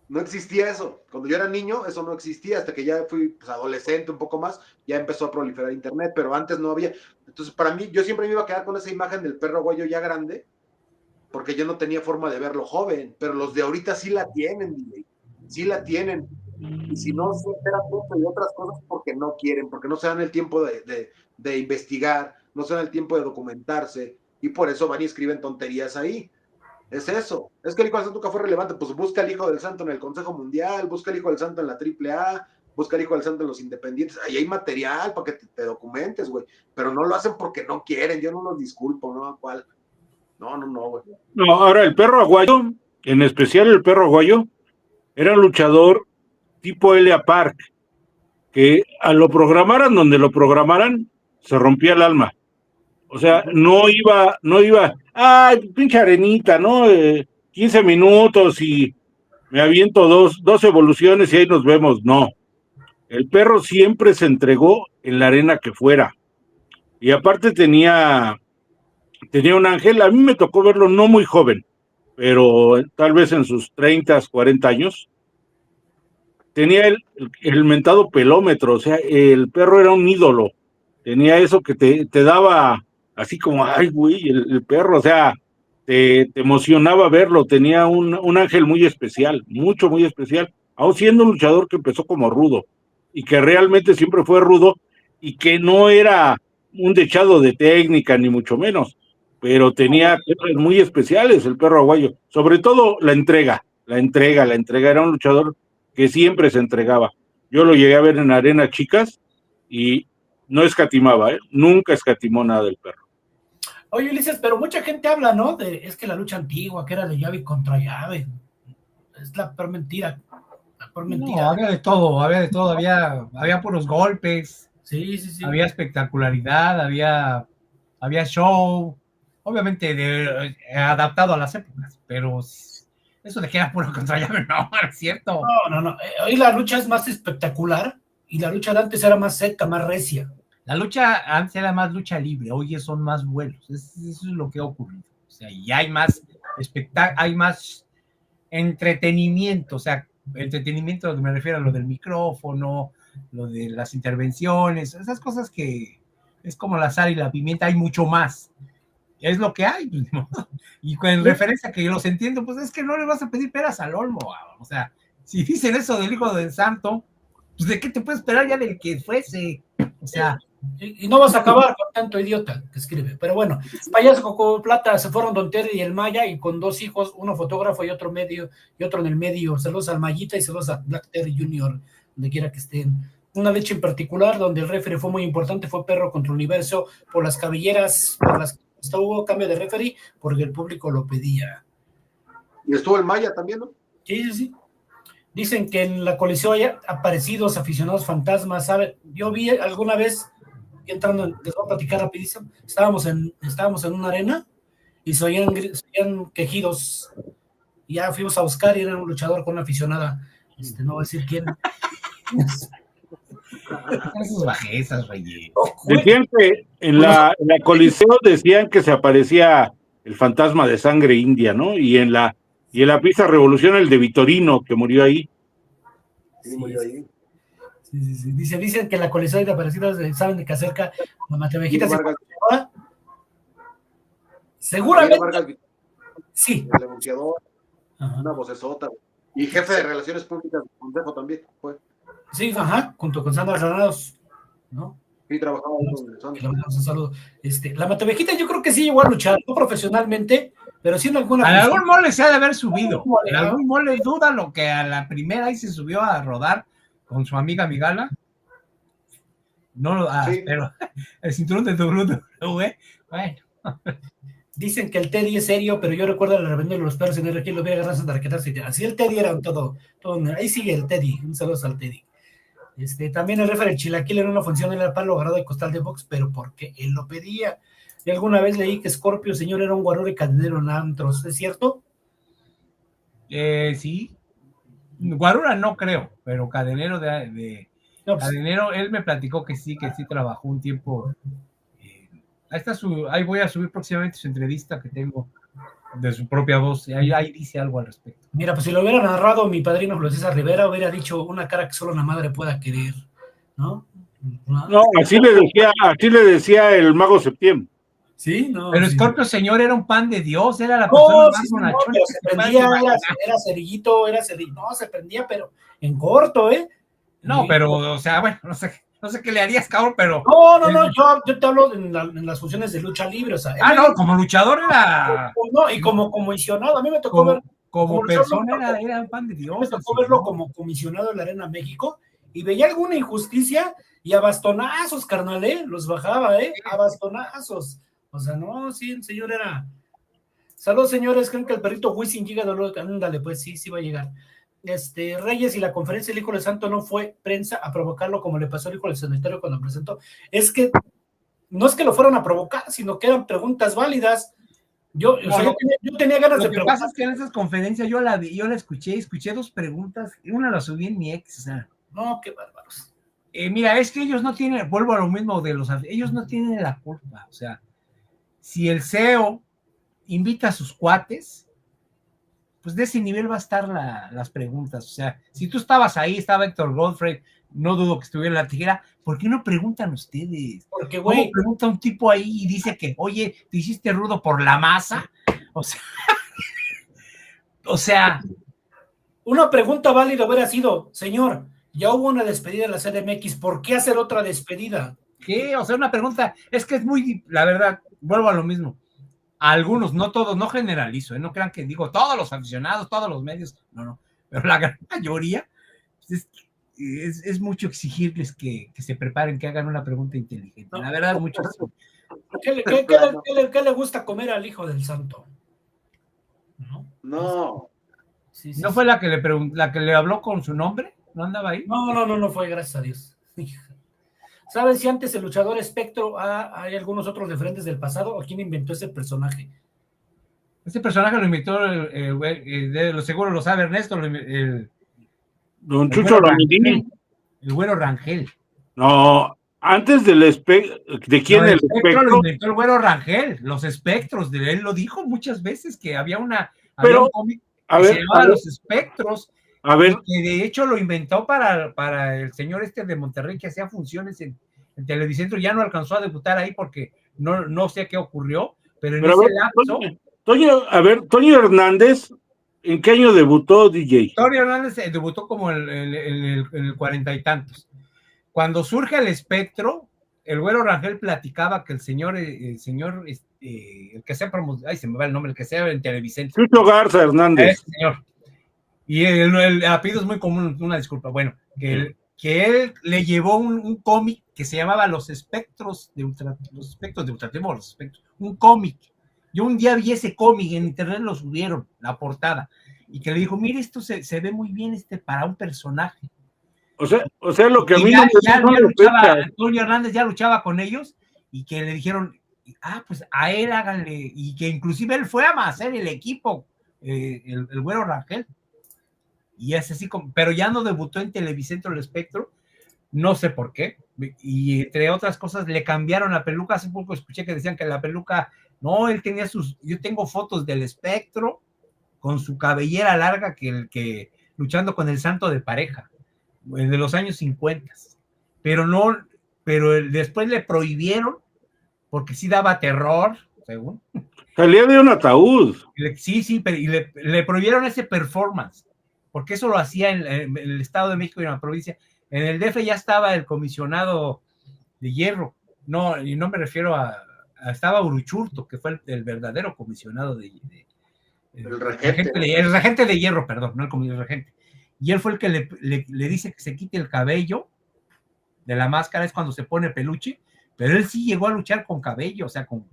No existía eso. Cuando yo era niño, eso no existía. Hasta que ya fui adolescente un poco más, ya empezó a proliferar internet, pero antes no había. Entonces, para mí, yo siempre me iba a quedar con esa imagen del Perro Aguayo ya grande, porque yo no tenía forma de verlo joven. Pero los de ahorita sí la tienen, DJ. Sí la tienen. Y si no se enteran de otras cosas, porque no quieren, porque no se dan el tiempo de investigar, no se dan el tiempo de documentarse, y por eso van y escriben tonterías ahí. Es eso. Es que el hijo del Santo nunca fue relevante. Pues busca el hijo del Santo en el Consejo Mundial, busca el hijo del Santo en la AAA, busca el hijo del Santo en los independientes. Ahí hay material para que te documentes, güey. Pero no lo hacen porque no quieren. Yo no los disculpo, ¿no? ¿Cuál? No, güey. No, ahora el Perro Aguayo, en especial el Perro Aguayo, era un luchador tipo Elia Park, que a lo programaran donde lo programaran, se rompía el alma. O sea, no iba, ay, pinche arenita, ¿no? 15 minutos y me aviento dos evoluciones y ahí nos vemos. No. El Perro siempre se entregó en la arena que fuera. Y aparte tenía un ángel, a mí me tocó verlo no muy joven, pero tal vez en sus 30, 40 años. Tenía el mentado pelómetro, o sea, el Perro era un ídolo. Tenía eso que te daba así como, ay, güey, el Perro, o sea, te emocionaba verlo. Tenía un ángel muy especial, muy especial, aún siendo un luchador que empezó como rudo, y que realmente siempre fue rudo, y que no era un dechado de técnica, ni mucho menos, pero tenía cosas muy especiales el Perro Aguayo, sobre todo la entrega, era un luchador que siempre se entregaba. Yo lo llegué a ver en arenas chicas, y no escatimaba, nunca escatimó nada del Perro. Oye, Ulises, pero mucha gente habla, ¿no? Es que la lucha antigua, que era de llave contra llave. Es la peor mentira. No, había de todo, había puros golpes. Sí. Había espectacularidad, había show, obviamente adaptado a las épocas, pero eso de que era puro contra llave, no es cierto. No. Hoy la lucha es más espectacular y la lucha de antes era más seca, más recia. La lucha antes era más lucha libre, hoy son más vuelos. Eso es lo que ha ocurrido. O sea, y hay más hay más entretenimiento. O sea, entretenimiento, me refiero a lo del micrófono, lo de las intervenciones, esas cosas que es como la sal y la pimienta, hay mucho más. Es lo que hay. Y con referencia que yo los entiendo, pues es que no le vas a pedir peras al olmo. O sea, si dicen eso del hijo del Santo, pues ¿de qué te puedes esperar ya del que fuese? O sea, y no vas a acabar con tanto idiota que escribe. Pero bueno, Payaso Coco Plata, se fueron Don Terry y el Maya, y con 2 hijos, uno fotógrafo y otro en el medio. Saludos al Mayita y saludos a Black Terry Jr., donde quiera que estén. Una leche en particular donde el referee fue muy importante fue Perro contra Universo, por las cabelleras, hubo cambio de referee porque el público lo pedía. Y estuvo el Maya también, ¿no? Sí. Dicen que en la colisión hay aparecidos aficionados fantasmas, ¿sabe? Yo vi alguna vez, entrando, les voy a platicar rapidísimo, estábamos en una arena, y se oían quejidos. Y ya fuimos a buscar y era un luchador con una aficionada. No voy a decir quién. Esas bajezas, Reyes. Decían que en la Coliseo decían que se aparecía el fantasma de sangre india, ¿no? Y en la pista Revolución el de Vitorino, que murió ahí. Sí, murió ahí. Sí. Dicen que la colección de aparecidos saben de que acerca la Matavejita se conserva. Seguramente. Sí. El denunciador, una vocesota. Y jefe de Relaciones Públicas del Consejo también fue. Sí, junto con Sandra Granados, ¿no? Sí, trabajaba con Sandra. Le mandamos un saludo. La Matavejita yo creo que sí llegó a luchar, no profesionalmente, pero sí en alguna... A algún mole se ha de haber subido. En algún mole duda lo que a la primera ahí se subió a rodar con su amiga Migala. No, sí. Pero el cinturón de WWE, bueno. Dicen que el Teddy es serio, pero yo recuerdo la rebelión de los perros en el que lo voy a agarrar a tarjetas. Así el Teddy era todo. Ahí sigue el Teddy. Un saludo al Teddy. También el referee Chilaquil en una función en el palo agarrado de costal de box, pero porque él lo pedía. Y alguna vez leí que Scorpio, señor, era un guaruro y cadenero en antros. ¿Es cierto? Sí. Guarura no creo, pero cadenero no, pues, cadenero, él me platicó que sí trabajó un tiempo. Ahí voy a subir próximamente su entrevista que tengo de su propia voz. Ahí dice algo al respecto. Mira, pues si lo hubiera narrado mi padrino Julio César Rivera, hubiera dicho una cara que solo una madre pueda querer, ¿no? No, así le decía el Mago Septiembre. Sí, no. Pero sí. Scorpio, señor, era un pan de Dios, era la persona más bonachona. No, se prendía, era cerillito, no, se prendía, pero en corto, ¿eh? No, pero, o sea, bueno, no sé qué le harías, cabrón, pero... No, yo te hablo en las funciones de lucha libre, o sea... no, como luchador era... No, y como comisionado, a mí me tocó ver... Como persona era un pan de Dios. Me tocó verlo como comisionado en la Arena México, y veía alguna injusticia, y a bastonazos, carnal, los bajaba, a bastonazos. O sea, no, sí, el señor era... Saludos, señores, creen que el perrito Wisin llega de luego, ándale, pues sí va a llegar. Reyes y la conferencia del Hijo del Santo no fue prensa a provocarlo como le pasó al Hijo del Sanitario cuando presentó. Es que no es que lo fueron a provocar, sino que eran preguntas válidas. Yo tenía ganas de preguntar. Lo que pasa es que en esas conferencias yo la escuché 2 preguntas, y una la subí en mi ex, o sea. No, qué bárbaros. Mira, es que ellos no tienen, vuelvo a lo mismo ellos no tienen la culpa, o sea, si el CEO invita a sus cuates, pues de ese nivel va a estar las preguntas. O sea, si tú estabas ahí, estaba Héctor Godfrey, no dudo que estuviera en la tijera, ¿por qué no preguntan ustedes? Porque, güey, ¿cómo pregunta un tipo ahí y dice que, oye, te hiciste rudo por la masa? O sea, una pregunta válida hubiera sido, señor, ya hubo una despedida en la CDMX, ¿por qué hacer otra despedida? ¿Qué? O sea, una pregunta, es que es muy, la verdad, vuelvo a lo mismo. A algunos, no todos, no generalizo, no crean que digo todos los aficionados, todos los medios, no, pero la gran mayoría es mucho exigirles que se preparen, que hagan una pregunta inteligente. La verdad, mucho. ¿Qué le gusta comer al Hijo del Santo? No. Sí, ¿No fue la que le habló con su nombre? ¿No andaba ahí? No fue, gracias a Dios. ¿Saben si antes el luchador Espectro hay algunos otros referentes del pasado o quién inventó ese personaje? Ese personaje lo inventó, seguro lo sabe Ernesto, Don Chucho Rangel. El Güero Rangel. No, antes del ¿de quién el espectro? Lo inventó el Güero Rangel, los espectros, él lo dijo muchas veces que había un cómic que se llamaba Los Espectros. A ver. Que de hecho lo inventó para el señor de Monterrey que hacía funciones en Televicentro, ya no alcanzó a debutar ahí porque no sé qué ocurrió, pero en ese lapso... Toño Hernández, ¿en qué año debutó, DJ? Toño Hernández debutó como en el 40 y tantos. Cuando surge el espectro, el Güero Rangel platicaba que el señor, el que sea, se me va el nombre, el que sea en Televicentro. Chucho Garza Hernández. Señor. Y el apellido es muy común, una disculpa. Bueno, que él le llevó un cómic que se llamaba Los Espectros de Ultratempo, un cómic. Yo un día vi ese cómic, en internet lo subieron, la portada, y que le dijo, mire, esto se ve muy bien para un personaje. O sea, lo que a mí Antonio Hernández ya luchaba con ellos, y que le dijeron, pues a él háganle, y que inclusive él fue a hacer el equipo, el Güero Rangel, y es así como, pero ya no debutó en Televicentro El Espectro, no sé por qué, y entre otras cosas le cambiaron la peluca. Hace poco escuché que decían que la peluca, no, él tenía yo tengo fotos del Espectro con su cabellera larga que luchando con el Santo de Pareja, de los años 50, pero después le prohibieron porque sí daba terror, según. Salía de un ataúd. Sí, pero le prohibieron ese performance, porque eso lo hacía en el Estado de México y en la provincia. En el DF ya estaba el comisionado de hierro, no, y no me refiero estaba Uruchurto, que fue el verdadero comisionado el regente. El regente de hierro, perdón, no el regente. Y él fue el que le dice que se quite el cabello de la máscara, es cuando se pone peluche, pero él sí llegó a luchar con cabello, o sea, con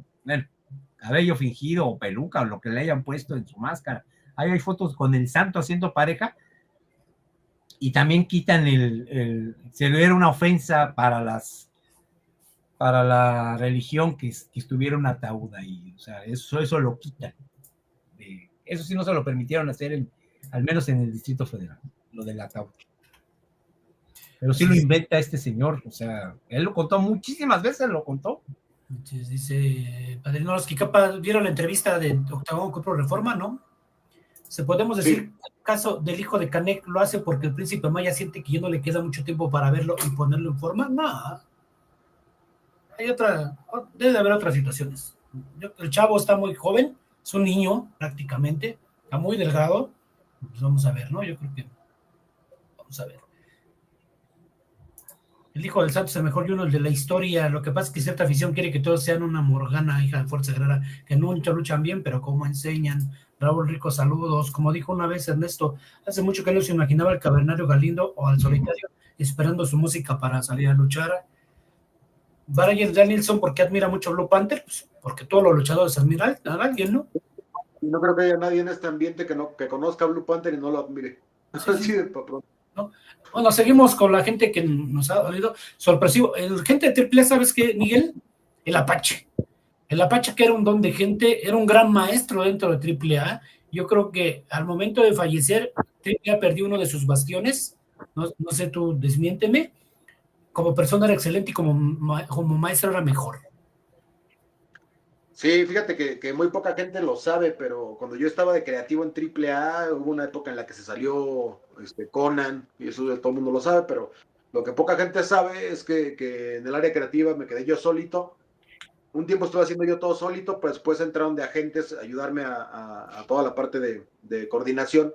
cabello fingido o peluca o lo que le hayan puesto en su máscara. Ahí hay fotos con el Santo haciendo pareja, y también quitan se le era una ofensa para la religión que estuviera un ataúd ahí, o sea, eso lo quitan. Eso sí no se lo permitieron hacer, al menos en el Distrito Federal, lo del ataúd. Pero sí lo inventa este señor, o sea, él lo contó muchísimas veces, lo contó. Entonces dice Padrino Los Quicapa, ¿vieron la entrevista de Octagón Pro Reforma, no? ¿Se podemos decir que el caso del hijo de Canek lo hace porque el príncipe Maya siente que ya no le queda mucho tiempo para verlo y ponerlo en forma? No. Debe haber otras situaciones. El chavo está muy joven, es un niño prácticamente, está muy delgado. Pues vamos a ver, ¿no? Yo creo que vamos a ver. El hijo del Santos es el mejor y uno el de la historia. Lo que pasa es que cierta afición quiere que todos sean una Morgana, hija de Fuerza Guerrera, que nunca luchan bien, pero como enseñan. Raúl Rico, saludos. Como dijo una vez Ernesto, hace mucho que no se imaginaba al Cavernario Galindo o al Solitario esperando su música para salir a luchar. Brian Danielson, ¿por qué admira mucho a Blue Panther? Pues porque todos los luchadores admiran a alguien, ¿no? Y no creo que haya nadie en este ambiente que conozca a Blue Panther y no lo admire. Sí. ¿No? Bueno, seguimos con la gente que nos ha oído. Sorpresivo. El gente de AAA, ¿sabes qué, Miguel? El Apache. El Apache, que era un don de gente, era un gran maestro dentro de AAA. Yo creo que al momento de fallecer, AAA perdió uno de sus bastiones. No sé, tú desmiénteme. Como persona era excelente y como maestro era mejor. Sí, fíjate que muy poca gente lo sabe, pero cuando yo estaba de creativo en AAA, hubo una época en la que se salió Conan, y eso todo el mundo lo sabe, pero lo que poca gente sabe es que en el área creativa me quedé yo solito. Un tiempo estuve haciendo yo todo solito, pues después entraron de agentes a ayudarme a toda la parte de coordinación.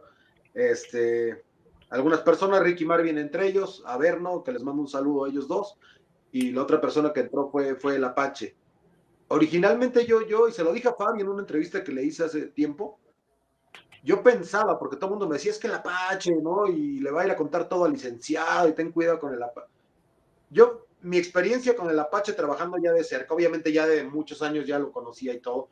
Algunas personas, Ricky Marvin entre ellos, Averno, que les mando un saludo a ellos dos, y la otra persona que entró fue el Apache. Originalmente yo, y se lo dije a Fabi en una entrevista que le hice hace tiempo, yo pensaba, porque todo el mundo me decía, es que el Apache, ¿no? Y le va a ir a contar todo al licenciado y ten cuidado con el Apache. Mi experiencia con el Apache trabajando ya de cerca, obviamente ya de muchos años ya lo conocía y todo,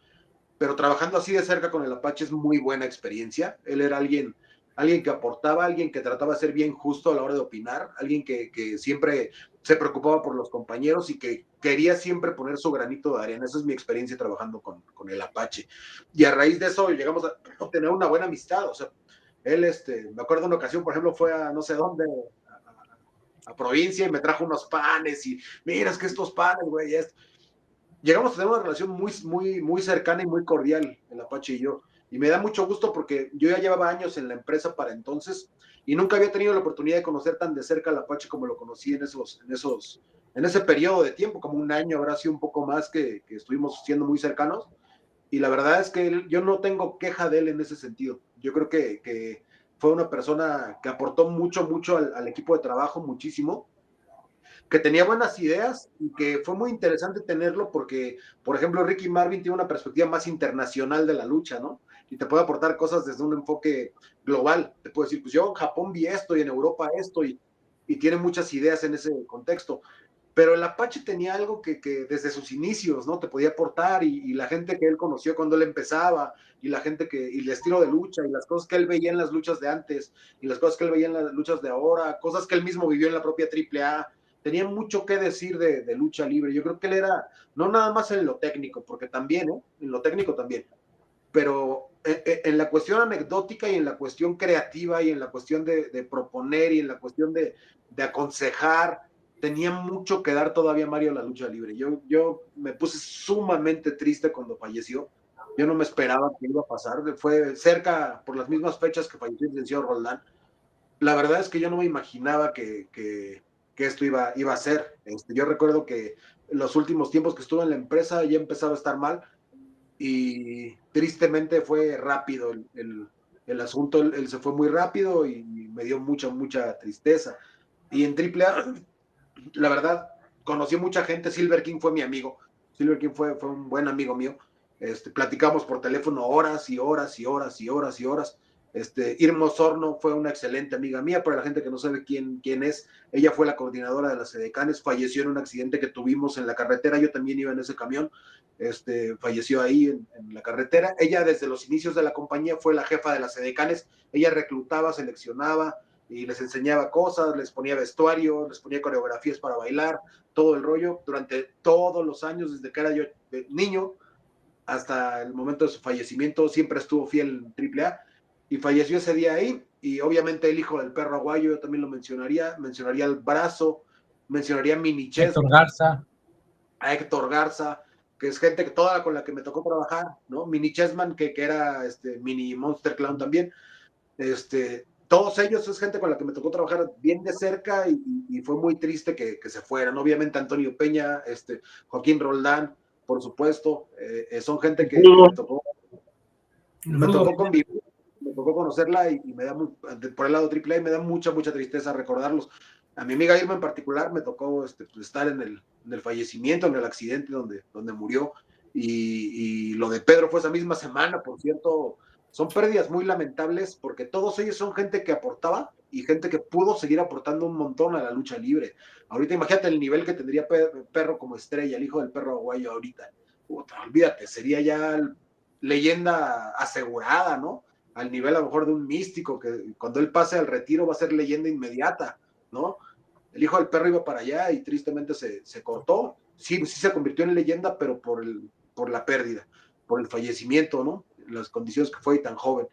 pero trabajando así de cerca con el Apache es muy buena experiencia. Él era alguien que aportaba, alguien que trataba de ser bien justo a la hora de opinar, alguien que siempre se preocupaba por los compañeros y que quería siempre poner su granito de arena. Esa es mi experiencia trabajando con el Apache. Y a raíz de eso llegamos a tener una buena amistad. O sea, él, me acuerdo una ocasión, por ejemplo, fue a no sé dónde, a provincia, y me trajo unos panes y mira, es que estos panes, güey, llegamos a tener una relación muy, muy, muy cercana y muy cordial, el Apache y yo. Y me da mucho gusto porque yo ya llevaba años en la empresa para entonces y nunca había tenido la oportunidad de conocer tan de cerca al Apache como lo conocí en ese periodo de tiempo, como un año, habrá sido un poco más que estuvimos siendo muy cercanos. Y la verdad es que yo no tengo queja de él en ese sentido. Yo creo que fue una persona que aportó mucho, mucho al equipo de trabajo, muchísimo, que tenía buenas ideas y que fue muy interesante tenerlo porque, por ejemplo, Ricky Marvin tiene una perspectiva más internacional de la lucha, ¿no? Y te puede aportar cosas desde un enfoque global. Te puedo decir, pues yo en Japón vi esto y en Europa esto y tiene muchas ideas en ese contexto. Pero el Apache tenía algo que desde sus inicios, ¿no? Te podía aportar y la gente que él conoció cuando él empezaba y la gente y el estilo de lucha y las cosas que él veía en las luchas de antes y las cosas que él veía en las luchas de ahora, cosas que él mismo vivió en la propia AAA. tenía mucho que decir de lucha libre. Yo creo que él era, no nada más en lo técnico, porque también, en lo técnico también, pero en la cuestión anecdótica y en la cuestión creativa y en la cuestión de proponer y en la cuestión de aconsejar, tenía mucho que dar todavía Mario a la lucha libre. Yo me puse sumamente triste cuando falleció. Yo no me esperaba que iba a pasar. Fue cerca, por las mismas fechas que falleció el señor Roldán. La verdad es que yo no me imaginaba que esto iba a ser. Yo recuerdo que en los últimos tiempos que estuve en la empresa ya empezaba a estar mal y tristemente fue rápido el asunto. Él se fue muy rápido y me dio mucha tristeza. Y en AAA, la verdad, conocí mucha gente. Silver King fue mi amigo. Silver King fue un buen amigo mío. Platicamos por teléfono horas y horas y horas y horas y horas. Irma Osorno fue una excelente amiga mía. Para la gente que no sabe quién es, ella fue la coordinadora de las edecanes, falleció en un accidente que tuvimos en la carretera. Yo también iba en ese camión. Falleció ahí en la carretera. Ella desde los inicios de la compañía fue la jefa de las edecanes. Ella reclutaba, seleccionaba y les enseñaba cosas, les ponía vestuario, les ponía coreografías para bailar, todo el rollo, durante todos los años, desde que era yo niño hasta el momento de su fallecimiento, siempre estuvo fiel en AAA, y falleció ese día ahí. Y obviamente el hijo del perro aguayo, yo también lo mencionaría el brazo, mencionaría a Mini Chess, a Héctor Garza, que es gente que toda con la que me tocó trabajar, ¿no? Mini Chessman, que era Mini Monster Clown también. Todos ellos es gente con la que me tocó trabajar bien de cerca y fue muy triste que se fueran. Obviamente Antonio Peña, Joaquín Roldán, por supuesto, son gente que me tocó convivir, me tocó conocerla y me da por el lado AAA me da mucha tristeza recordarlos. A mi amiga Irma en particular me tocó estar en el fallecimiento, en el accidente donde murió, y lo de Pedro fue esa misma semana, por cierto. Son pérdidas muy lamentables porque todos ellos son gente que aportaba y gente que pudo seguir aportando un montón a la lucha libre. Ahorita imagínate el nivel que tendría Perro como estrella, el hijo del perro aguayo ahorita. Puta, olvídate, sería ya leyenda asegurada, ¿no? Al nivel a lo mejor de un místico que cuando él pase al retiro va a ser leyenda inmediata, ¿no? El hijo del perro iba para allá y tristemente se cortó. Sí se convirtió en leyenda, pero por la pérdida, por el fallecimiento, ¿no? Las condiciones que fue tan joven.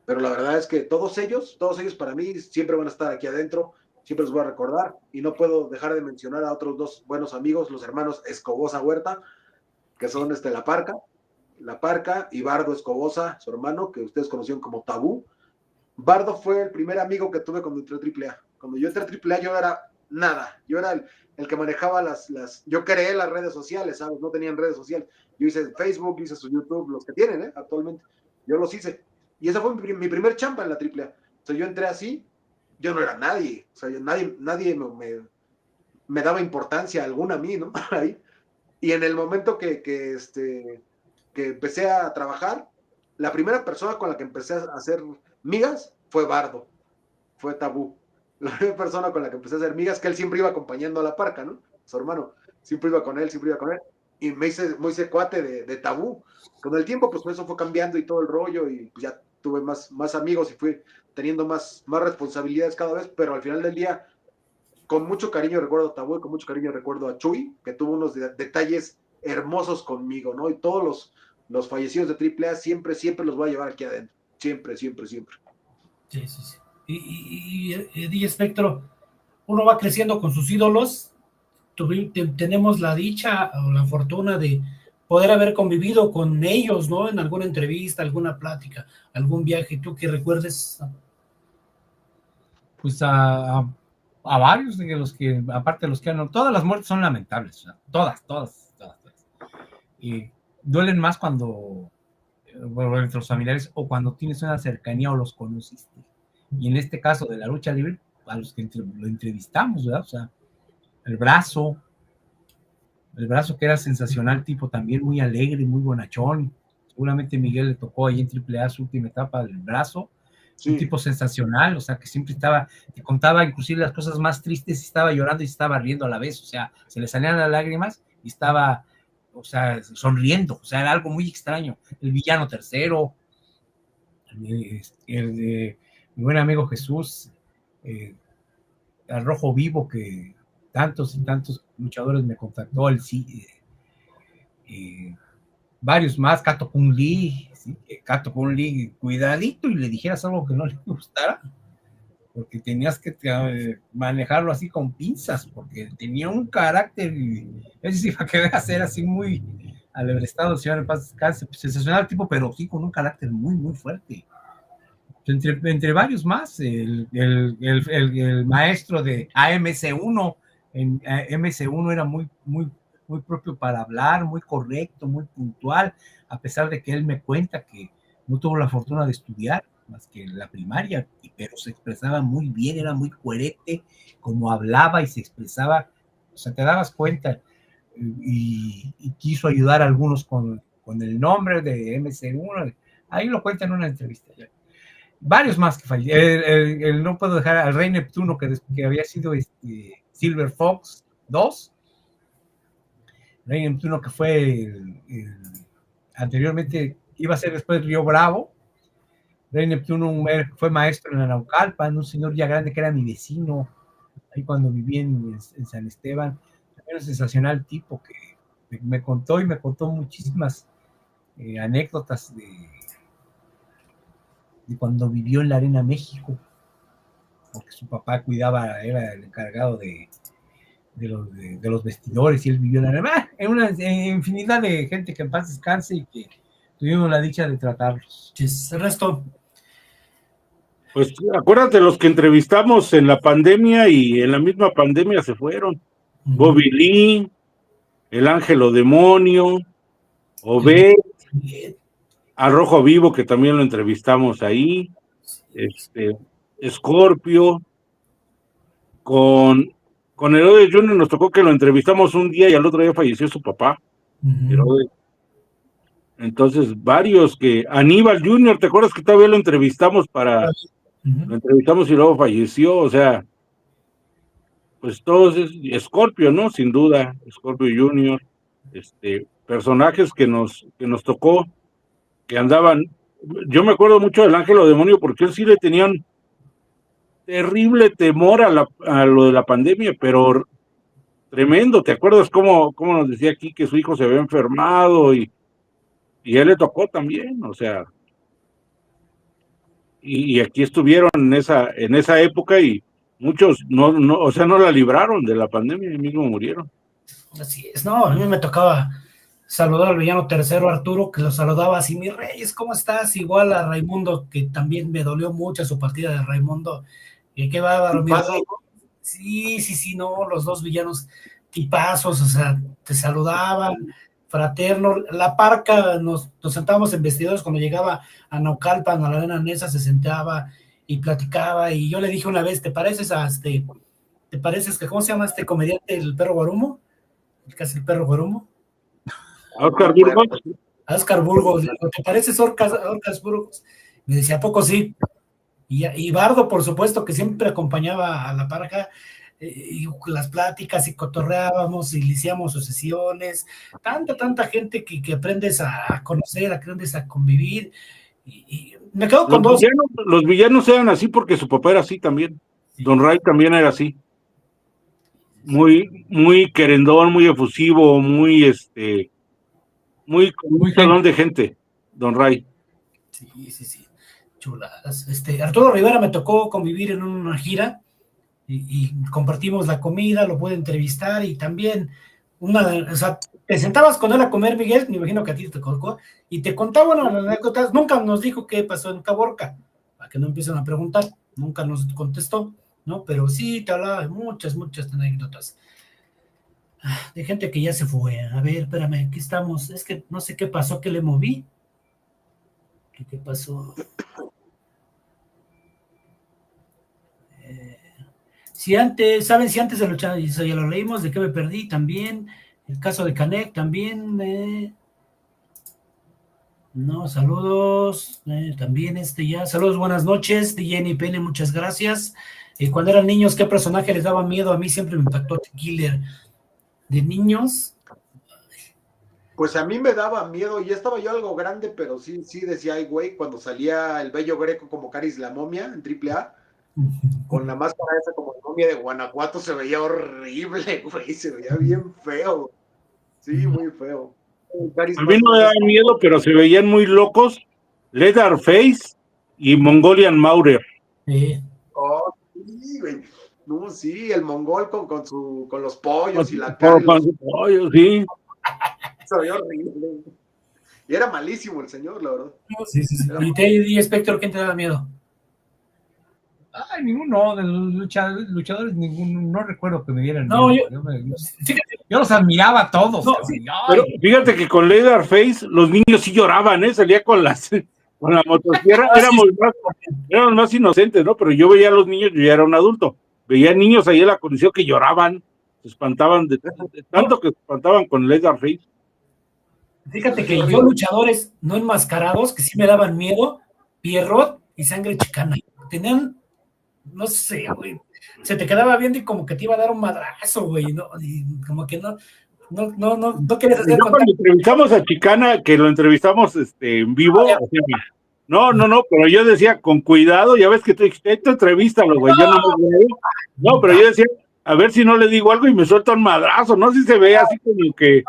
Pero la verdad es que todos ellos para mí siempre van a estar aquí adentro, siempre los voy a recordar, y no puedo dejar de mencionar a otros dos buenos amigos, los hermanos Escobosa Huerta, que son La Parca y Bardo Escobosa, su hermano, que ustedes conocieron como Tabú. Bardo fue el primer amigo que tuve cuando entré a AAA. Cuando yo entré a AAA yo era nada, yo era el que manejaba yo creé las redes sociales, ¿sabes? No tenían redes sociales. Yo hice Facebook, hice su YouTube, los que tienen, actualmente. Yo los hice. Y esa fue mi primer chamba en la AAA. O sea, yo entré así, yo no era nadie. O sea, nadie me daba importancia alguna a mí, ¿no? Ahí. Y en el momento que empecé a trabajar, la primera persona con la que empecé a hacer migas fue Bardo, fue Tabú. La primera persona con la que empecé a hacer migas, que él siempre iba acompañando a La Parca, ¿no? Su hermano, siempre iba con él. Y me hice cuate de Tabú. Con el tiempo, pues eso fue cambiando y todo el rollo, y pues ya tuve más amigos y fui teniendo más responsabilidades cada vez, pero al final del día, con mucho cariño recuerdo a Tabú y con mucho cariño recuerdo a Chuy, que tuvo unos detalles hermosos conmigo, ¿no? Y todos los fallecidos de AAA siempre los voy a llevar aquí adentro. Siempre. Sí. Y DJ Espectro, uno va creciendo con sus ídolos. Tenemos la dicha o la fortuna de poder haber convivido con ellos, ¿no? En alguna entrevista, alguna plática, algún viaje, ¿tú que recuerdes? Pues a varios de los que, aparte de los que no, todas las muertes son lamentables, todas. Y duelen más cuando entre los familiares o cuando tienes una cercanía o los conociste. Y en este caso de la lucha libre, a los que lo entrevistamos, ¿verdad? O sea, el brazo que era sensacional, tipo también muy alegre, muy bonachón. Seguramente Miguel le tocó ahí en AAA su última etapa del brazo. Sí. Un tipo sensacional, o sea, que siempre te contaba inclusive las cosas más tristes y estaba llorando y estaba riendo a la vez, o sea, se le salían las lágrimas y estaba, o sea, sonriendo, o sea, era algo muy extraño. El villano tercero, mi buen amigo Jesús, el Rojo Vivo, que tantos y tantos luchadores me contactó, varios más, Kato Kun Lee, ¿sí? Kato Kun Lee, cuidadito y le dijeras algo que no le gustara, porque tenías que manejarlo así con pinzas, porque tenía un carácter, ese sí para que veas, era así muy alebrestado, señor en paz descanse, sensacional tipo, pero sí con un carácter muy, muy fuerte. Entre varios más, el maestro de AMC1, en MC1 era muy, muy, muy propio para hablar, muy correcto, muy puntual, a pesar de que él me cuenta que no tuvo la fortuna de estudiar más que en la primaria, pero se expresaba muy bien, era muy coherente como hablaba y se expresaba, o sea, te dabas cuenta, y quiso ayudar a algunos con el nombre de MC1, ahí lo cuenta en una entrevista ya. Varios más que fallecieron. No puedo dejar al Rey Neptuno, que había sido Silver Fox 2. Rey Neptuno, que fue anteriormente, iba a ser después Río Bravo. Rey Neptuno fue maestro en Naucalpan, un señor ya grande que era mi vecino, ahí cuando viví en San Esteban. Era un sensacional tipo que me contó muchísimas anécdotas de cuando vivió en la Arena México, porque su papá era el encargado de los vestidores y él vivió en la Arena. En una infinidad de gente que en paz descanse y que tuvimos la dicha de tratarlos. El resto. Pues acuérdate, los que entrevistamos en la pandemia y en la misma pandemia se fueron. Bobby Lee, el Ángelo Demonio, Obed, a Rojo Vivo, que también lo entrevistamos ahí, Scorpio, con Herodes Jr. nos tocó que lo entrevistamos un día y al otro día falleció su papá. Herodes. Entonces, varios que, Aníbal Jr., ¿te acuerdas que todavía lo entrevistamos lo entrevistamos y luego falleció? O sea, pues todos, Scorpio, ¿no? Sin duda, Scorpio Jr., personajes que nos tocó, que andaban. Yo me acuerdo mucho del Ángelo Demonio porque él sí le tenían terrible temor a lo de la pandemia, pero tremendo. ¿Te acuerdas cómo nos decía aquí que su hijo se había enfermado y a él le tocó también? O sea, y aquí estuvieron en esa época y muchos no la libraron de la pandemia y mismo murieron. Así es, no, a mí me tocaba saludar al villano tercero, Arturo, que lo saludaba así: mi Reyes, ¿cómo estás? Igual a Raimundo, que también me dolió mucho su partida de Raimundo, y qué bárbaro, mi Rey. Sí, no, los dos villanos tipazos, o sea, te saludaban, fraterno. La Parca, nos sentábamos en vestidores cuando llegaba a Naucalpan, a la Arena Nesa, se sentaba y platicaba, y yo le dije una vez: ¿te pareces que, ¿cómo se llama este comediante, el Perro Guarumo? Casi el Perro Guarumo. Oscar Burgos. Oscar Burgos, ¿te pareces Orcas Burgos? Me decía: ¿a poco sí? Y Bardo, por supuesto, que siempre acompañaba a la Parca, y las pláticas, y cotorreábamos, y le hacíamos sucesiones, tanta gente que aprendes a conocer, aprendes a convivir, y me quedo con dos. Los villanos eran así porque su papá era así también. Sí. Don Ray también era así. Muy, muy querendón, muy efusivo, muy salón de gente, Don Ray. Sí. Chuladas. Arturo Rivera me tocó convivir en una gira y compartimos la comida, lo pude entrevistar, y también o sea, te sentabas con él a comer, Miguel, me imagino que a ti te tocó, y te contaba unas anécdotas. Nunca nos dijo qué pasó en Caborca, para que no empiecen a preguntar, nunca nos contestó, ¿no? Pero sí te hablaba de muchas anécdotas de gente que ya se fue. A ver, espérame, aquí estamos. Es que no sé qué pasó, que le moví. ¿Qué pasó? Si antes de luchar, ya lo leímos, de qué me perdí también. El caso de Canek también. No, saludos. También ya. Saludos, buenas noches. Jenny Pene, muchas gracias. Cuando eran niños, ¿qué personaje les daba miedo? A mí siempre me impactó The Killer. De niños. Pues a mí me daba miedo, ya estaba yo algo grande, pero sí decía, ay güey, cuando salía el Bello Greco como Caris la Momia en AAA, con la máscara esa como momia de Guanajuato, se veía horrible, güey, se veía bien feo. Sí, muy feo. A mí no me daba miedo, pero se veían muy locos Leatherface y Mongolian Maurer. Sí. Oh, sí, güey. No, sí, el mongol con los pollos y la cara. Sí. Se veía horrible. Y era malísimo el señor, la verdad. Sí. ¿Y Spector, quién te daba miedo? Ay, ninguno de los luchadores, ninguno, no recuerdo que me dieran No, miedo. Yo los admiraba a todos. No, sí, pero fíjate que con Leatherface los niños sí lloraban, salía con la motosierra, éramos más inocentes, ¿no? Pero yo veía a los niños, yo ya era un adulto, veía niños ahí en la condición que lloraban, se espantaban de tanto que se espantaban con Leatherface. Fíjate que yo luchadores no enmascarados que sí me daban miedo, Pierrot y Sangre Chicana. Tenían, no sé, güey, se te quedaba viendo y como que te iba a dar un madrazo, güey, ¿no? Y como que no querías hacer contacto. Cuando entrevistamos a Chicana, que lo entrevistamos en vivo, no, pero yo decía, con cuidado, ya ves que tú entrevístalo, güey, yo no, pero yo decía, a ver si no le digo algo y me suelta un madrazo, no sé si se ve así como que...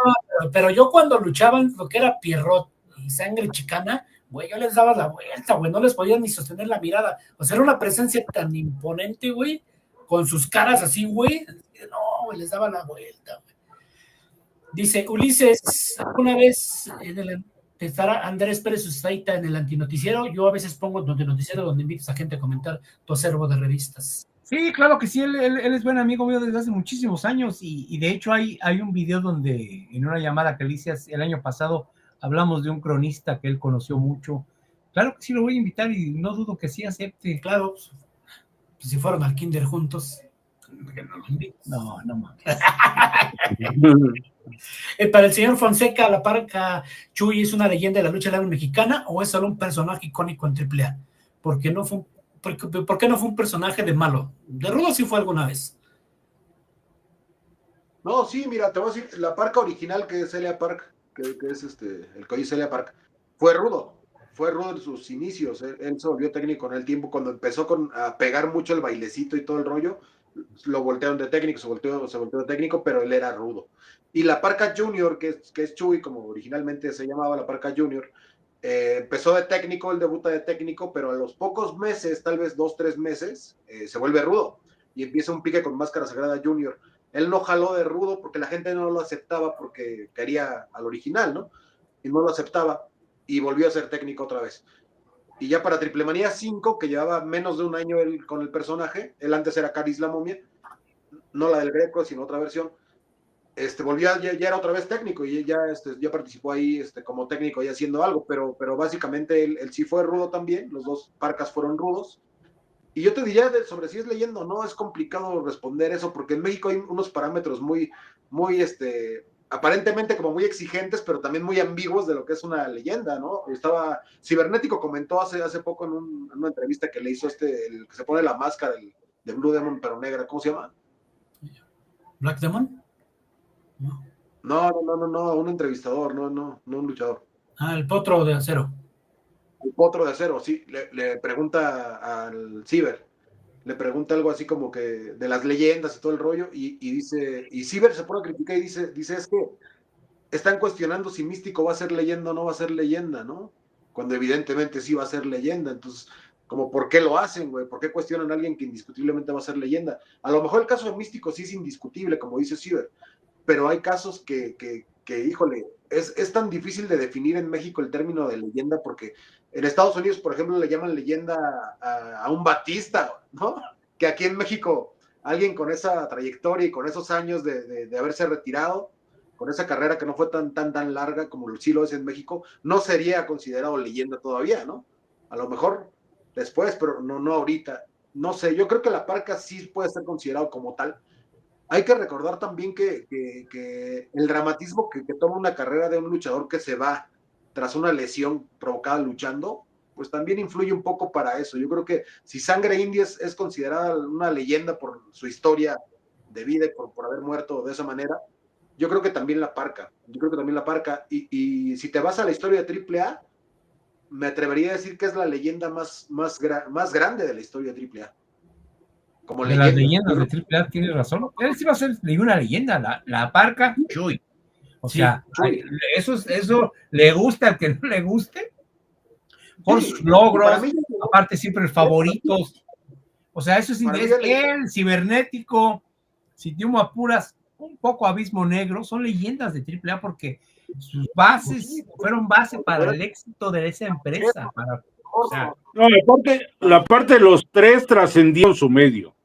Pero yo cuando luchaban lo que era Pierrot y Sangre Chicana, güey, yo les daba la vuelta, güey, no les podía ni sostener la mirada, o sea, era una presencia tan imponente, güey, con sus caras así, güey, no, güey, les daba la vuelta, güey. Dice, Ulises, alguna vez estará Andrés Pérez Ustaita en el antinoticiero, yo a veces pongo el antinoticiero donde invitas a gente a comentar tu acervo de revistas. Sí, claro que sí, él es buen amigo mío desde hace muchísimos años y de hecho hay un video donde en una llamada que le hice el año pasado hablamos de un cronista que él conoció mucho. Claro que sí lo voy a invitar y no dudo que sí acepte. Claro, pues, si fueron al kinder juntos, que no lo invites. No mames. Para el señor Fonseca, la Parca Chuy es una leyenda de la lucha libre mexicana o es solo un personaje icónico en AAA? ¿Por qué no fue un personaje de malo? De rudo sí fue alguna vez. No, sí, mira, te voy a decir, la Parca original, que es Celia Park, que es el que hoy Celia Park, fue rudo en sus inicios. Él se volvió técnico en el tiempo cuando empezó a pegar mucho el bailecito y todo el rollo. Lo voltearon de técnico, se volteó de técnico, pero él era rudo. Y la Parca Junior, que es Chuy, como originalmente se llamaba la Parca Junior, empezó de técnico, él debuta de técnico, pero a los pocos meses, tal vez 2-3 meses, se vuelve rudo y empieza un pique con Máscara Sagrada Junior. Él no jaló de rudo porque la gente no lo aceptaba porque quería al original, ¿no? Y no lo aceptaba y volvió a ser técnico otra vez. Y ya para Triple Manía 5, que llevaba menos de un año él con el personaje, él antes era Caris la Momia, no la del Greco, sino otra versión, volvió, ya era otra vez técnico y ya participó ahí como técnico y haciendo algo, pero básicamente él sí fue rudo también, los dos Parcas fueron rudos. Y yo te diría sobre si es leyenda o no, es complicado responder eso, porque en México hay unos parámetros muy, aparentemente como muy exigentes, pero también muy ambiguos de lo que es una leyenda, ¿no? Cibernético comentó hace poco en una entrevista que le hizo el que se pone la máscara de Blue Demon, pero negra, ¿cómo se llama? ¿Black Demon? No, un entrevistador, no un luchador. El Potro de Acero. El Potro de Acero, sí, le pregunta al Ciber, le pregunta algo así como que de las leyendas y todo el rollo, y dice, y Ciber se pone a criticar y dice, es que están cuestionando si Místico va a ser leyenda o no va a ser leyenda, ¿no? Cuando evidentemente sí va a ser leyenda, entonces, como, ¿por qué lo hacen, güey? ¿Por qué cuestionan a alguien que indiscutiblemente va a ser leyenda? A lo mejor el caso de Místico sí es indiscutible, como dice Ciber, pero hay casos que híjole, es tan difícil de definir en México el término de leyenda, porque en Estados Unidos, por ejemplo, le llaman leyenda a un Batista, ¿no? Que aquí en México, alguien con esa trayectoria y con esos años de haberse retirado, con esa carrera que no fue tan larga como sí lo es en México, no sería considerado leyenda todavía, ¿no? A lo mejor después, pero no ahorita. No sé, yo creo que la Parca sí puede ser considerado como tal. Hay que recordar también que el dramatismo que toma una carrera de un luchador que se va tras una lesión provocada luchando, pues también influye un poco para eso. Yo creo que si Sangre India es considerada una leyenda por su historia de vida y por haber muerto de esa manera, yo creo que también la Parca. Y si te vas a la historia de AAA, me atrevería a decir que es la leyenda más grande de la historia de AAA. como De las leyenda. leyendas de AAA, tienes razón. Él sí va a ser una leyenda, la Parca Chuy. O sea, Chuy. Eso le gusta al que no le guste, por Sí, sus logros, para mí, aparte siempre favoritos. O sea, eso es el cibernético, si tú me apuras, un poco Abismo Negro, son leyendas de AAA porque sus bases fueron base para el éxito de esa empresa. O sea, no, la parte de los tres trascendieron su medio.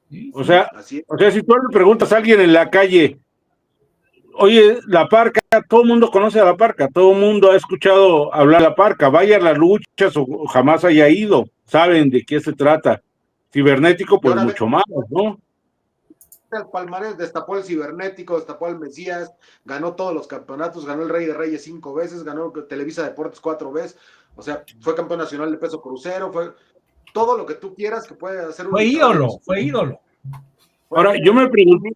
sí, O sea, así es. o sea, si tú le preguntas a alguien en la calle, oye, la Parca, todo el mundo conoce a la Parca, todo el mundo ha escuchado hablar de la Parca, vaya a las luchas o jamás haya ido, saben de qué se trata. Cibernético, pues mucho más, ¿no? El palmarés destapó el cibernético, destapó al Mesías, ganó todos los campeonatos, ganó el Rey de Reyes 5 veces, ganó Televisa Deportes 4 veces, o sea, fue campeón nacional de peso crucero, fue todo lo que tú quieras que puede hacer un fue ídolo. Ahora, yo me pregunto,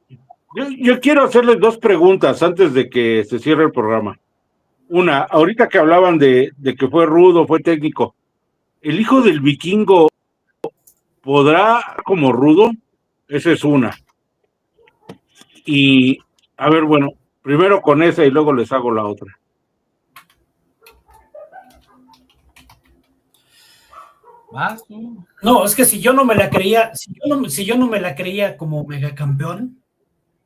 yo quiero hacerles dos preguntas antes de que se cierre el programa. Una, ahorita que hablaban de que fue rudo, fue técnico, ¿el hijo del vikingo podrá como rudo? Esa es una. Y, a ver, bueno, primero con esa y luego les hago la otra. ¿Vas tú? No, es que si yo no me la creía, si yo no me la creía como megacampeón,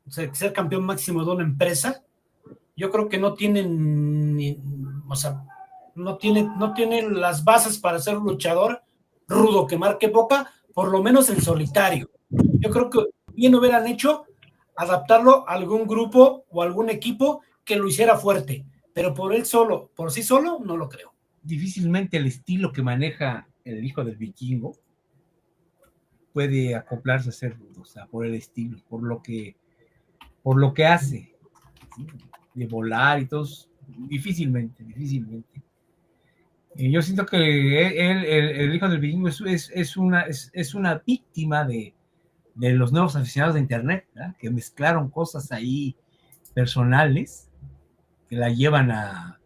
o sea, ser campeón máximo de una empresa, yo creo que no tienen, o sea, no tienen las bases para ser un luchador rudo que marque boca, por lo menos en solitario. Yo creo que bien hubieran hecho adaptarlo a algún grupo o algún equipo que lo hiciera fuerte, pero por sí solo, no lo creo. Difícilmente el estilo que maneja el hijo del vikingo puede acoplarse a ser rudo, o sea, por el estilo, por lo que hace, ¿sí? De volar y todo, difícilmente. Yo siento que el hijo del vikingo es una víctima de los nuevos aficionados de internet, ¿verdad? Que mezclaron cosas ahí personales que la llevan a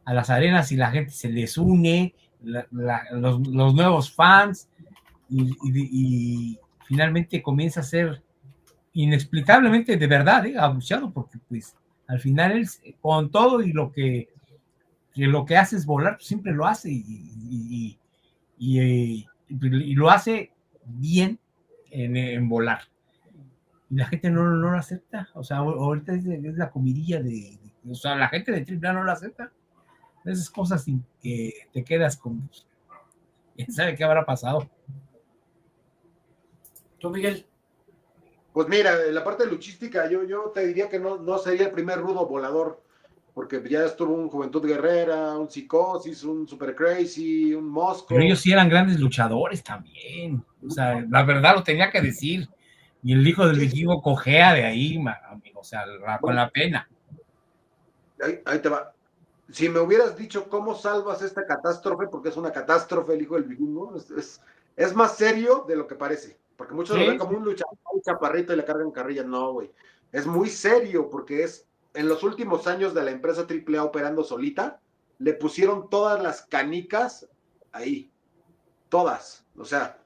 las arenas y la gente se les une, los nuevos fans, y finalmente comienza a ser inexplicablemente de verdad, abucheado, porque pues al final él, con todo y lo que hace es volar, pues siempre lo hace y lo hace bien en volar. Y la gente no lo acepta. O sea, ahorita es la comidilla o sea, la gente de AAA no lo acepta. Esas cosas que te quedas con... ¿Quién sabe qué habrá pasado? ¿Tú, Miguel? Pues mira, en la parte luchística, yo te diría que no sería el primer rudo volador, porque ya estuvo un Juventud Guerrera, un Psicosis, un Super Crazy, un Mosco. Pero ellos sí eran grandes luchadores también. O sea, la verdad lo tenía que decir. Y el hijo del vikingo cojea de ahí, amigo, o sea, con la pena. Ahí te va. Si me hubieras dicho cómo salvas esta catástrofe, porque es una catástrofe el hijo del vikingo, es más serio de lo que parece. Porque muchos lo ven como un luchador, un chaparrito y le cargan carrilla. No, güey. Es muy serio porque en los últimos años de la empresa AAA operando solita, le pusieron todas las canicas ahí. Todas. O sea,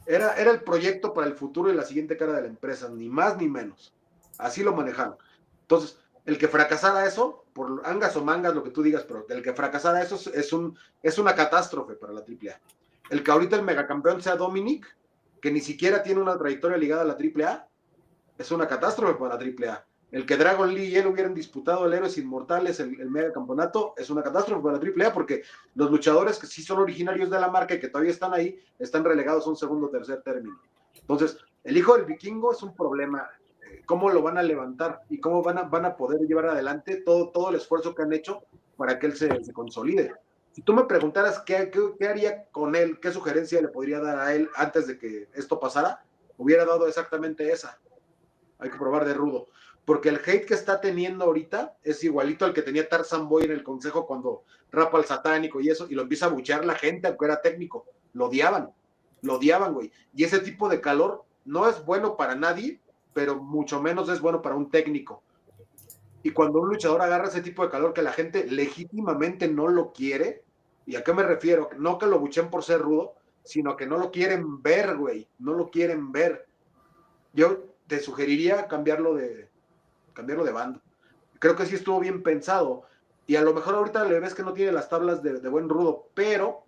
era el proyecto para el futuro y la siguiente cara de la empresa. Ni más ni menos. Así lo manejaron. Entonces, el que fracasara eso, por angas o mangas, lo que tú digas, pero el que fracasara eso es una catástrofe para la AAA. El que ahorita el megacampeón sea Dominic, que ni siquiera tiene una trayectoria ligada a la AAA, es una catástrofe para la AAA. El que Dragon Lee y él hubieran disputado el Héroes Inmortales, el megacampeonato, es una catástrofe para la AAA, porque los luchadores que sí son originarios de la marca y que todavía están ahí, están relegados a un segundo o tercer término. Entonces, el hijo del vikingo es un problema. ¿Cómo lo van a levantar? ¿Y cómo van a poder llevar adelante todo el esfuerzo que han hecho para que él se consolide? Si tú me preguntaras qué haría con él, qué sugerencia le podría dar a él antes de que esto pasara, hubiera dado exactamente esa. Hay que probar de rudo. Porque el hate que está teniendo ahorita es igualito al que tenía Tarzan Boy en el consejo cuando rapa al satánico y eso, y lo empieza a buchear la gente, aunque era técnico. Lo odiaban, güey. Y ese tipo de calor no es bueno para nadie, pero mucho menos es bueno para un técnico. Y cuando un luchador agarra ese tipo de calor que la gente legítimamente no lo quiere, ¿y a qué me refiero? No que lo buchen por ser rudo, sino que no lo quieren ver, güey, no lo quieren ver. Yo te sugeriría cambiarlo de bando. Creo que sí estuvo bien pensado, y a lo mejor ahorita le ves que no tiene las tablas de buen rudo, pero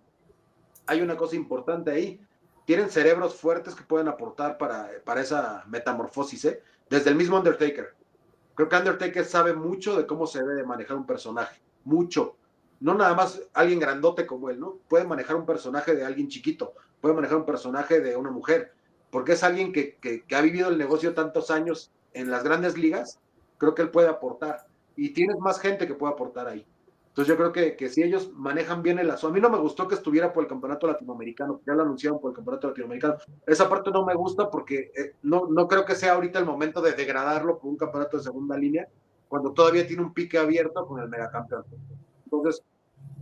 hay una cosa importante ahí. Tienen cerebros fuertes que pueden aportar para esa metamorfosis, ¿eh? Desde el mismo Undertaker. Creo que Undertaker sabe mucho de cómo se debe manejar un personaje. Mucho. No nada más alguien grandote como él, ¿no? Puede manejar un personaje de alguien chiquito. Puede manejar un personaje de una mujer. Porque es alguien que ha vivido el negocio tantos años en las grandes ligas. Creo que él puede aportar. Y tienes más gente que puede aportar ahí. Entonces yo creo que si ellos manejan bien el asunto, a mí no me gustó que estuviera por el campeonato latinoamericano, ya lo anunciaron por el campeonato latinoamericano, esa parte no me gusta porque no creo que sea ahorita el momento de degradarlo por un campeonato de segunda línea, cuando todavía tiene un pique abierto con el megacampeón. Entonces,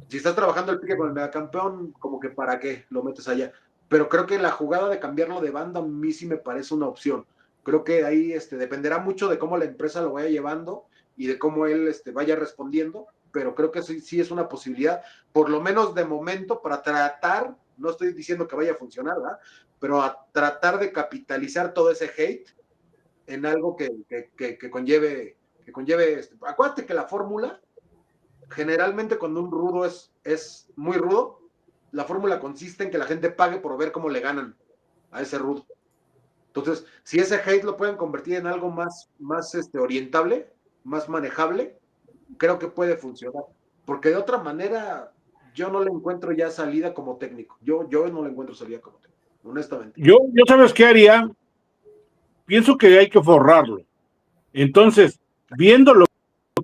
si estás trabajando el pique con el megacampeón, como que para qué lo metes allá. Pero creo que la jugada de cambiarlo de banda a mí sí me parece una opción. Creo que ahí dependerá mucho de cómo la empresa lo vaya llevando y de cómo él vaya respondiendo, pero creo que sí es una posibilidad, por lo menos de momento, para tratar, no estoy diciendo que vaya a funcionar, ¿verdad? Pero a tratar de capitalizar todo ese hate en algo que conlleve, acuérdate que la fórmula, generalmente cuando un rudo es muy rudo, la fórmula consiste en que la gente pague por ver cómo le ganan a ese rudo. Entonces, si ese hate lo pueden convertir en algo más orientable, más manejable, creo que puede funcionar, porque de otra manera yo no le encuentro ya salida como técnico. Yo no le encuentro salida como técnico, honestamente. Yo ¿sabes qué haría? Pienso que hay que forrarlo. Entonces, viendo lo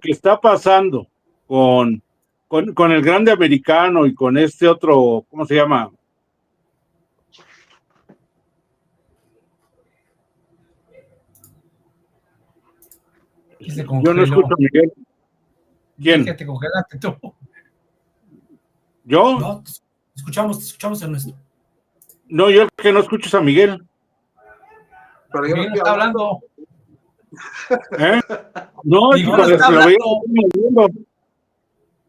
que está pasando con el grande americano y con este otro, ¿cómo se llama? Yo no escucho a Miguel. ¿Quién? Que te congelaste tú. ¿Yo? No, te escuchamos Ernesto. No, yo que no escucho a Miguel. Pero yo Miguel no está hablando. ¿Eh? No, Miguel no está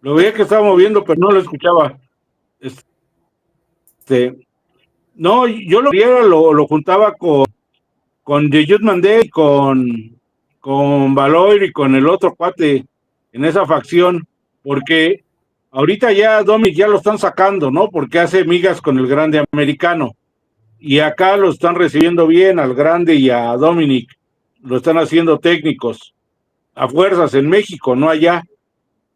lo veía que estaba moviendo, pero no lo escuchaba. No, yo lo juntaba con The Judgment Day, con Valor y con el otro cuate en esa facción, porque ahorita ya Dominic ya lo están sacando, ¿no? Porque hace migas con el grande americano, y acá lo están recibiendo bien al grande y a Dominic, lo están haciendo técnicos, a fuerzas en México, no allá.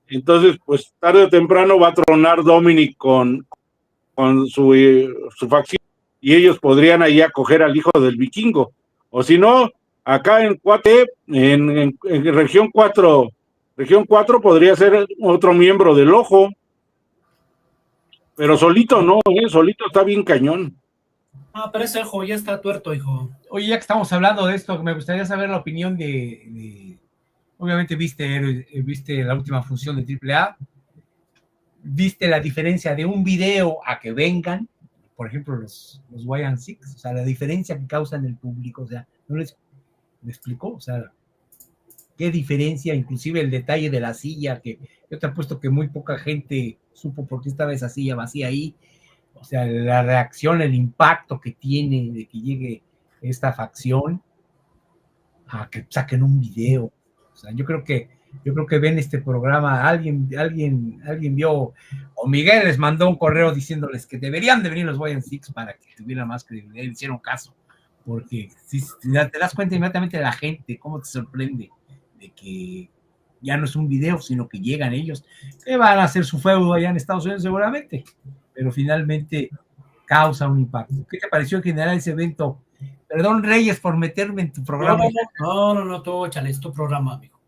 Entonces, pues tarde o temprano va a tronar Dominic con su facción, y ellos podrían ahí acoger al hijo del vikingo, o si no, acá en Cuate, en región 4 podría ser otro miembro del ojo, pero solito no, solito está bien cañón. Ah, pero ese ojo ya está tuerto, hijo. Oye, ya que estamos hablando de esto, me gustaría saber la opinión obviamente viste la última función de AAA, viste la diferencia de un video a que vengan, por ejemplo, los YN6, o sea, la diferencia que causan el público, o sea, ¿no les explicó? O sea, qué diferencia, inclusive el detalle de la silla, que yo te apuesto que muy poca gente supo por qué estaba esa silla vacía ahí, o sea, la reacción, el impacto que tiene de que llegue esta facción a que saquen un video. O sea, yo creo que ven este programa, alguien vio, o Miguel les mandó un correo diciéndoles que deberían de venir los YN6 para que tuvieran más credibilidad, hicieron caso, porque si te das cuenta inmediatamente de la gente, cómo te sorprende de que ya no es un video, sino que llegan ellos, que van a hacer su feudo allá en Estados Unidos seguramente, pero finalmente causa un impacto. ¿Qué te pareció en general ese evento? Perdón, Reyes, por meterme en tu programa. No, tú échale, es tu programa, amigo.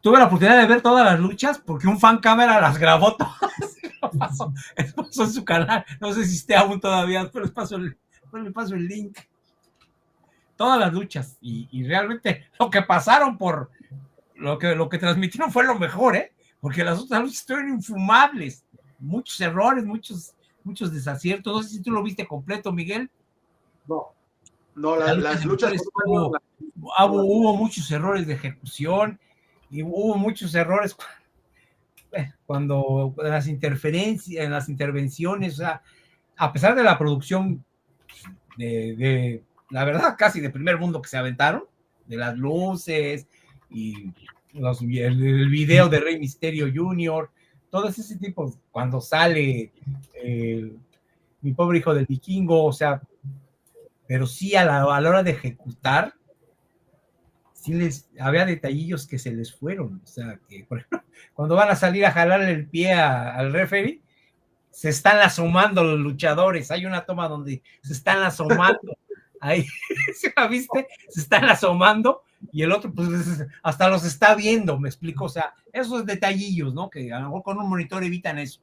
Tuve la oportunidad de ver todas las luchas porque un fan cámara las grabó todas. Les pasó en su canal. No sé si esté aún todavía, pero les paso el link. Todas las luchas. Y realmente lo que pasaron por lo que transmitieron fue lo mejor, porque las otras luchas estuvieron infumables. Muchos errores, muchos desaciertos. No sé si tú lo viste completo, Miguel. No, las luchas hubo muchos errores de ejecución y hubo muchos errores cuando en las intervenciones, o sea, a pesar de la producción la verdad, casi de primer mundo que se aventaron, de las luces y el video de Rey Misterio Jr., todo ese tipo, cuando sale mi pobre hijo del vikingo, o sea, pero sí a la hora de ejecutar, sí había detallillos que se les fueron, o sea, que por ejemplo, cuando van a salir a jalarle el pie al referee, se están asomando los luchadores, hay una toma donde se están asomando, ahí, ¿sí la viste? Se están asomando y el otro pues hasta los está viendo, me explico, o sea, esos detallillos, ¿no? Que a lo mejor con un monitor evitan eso,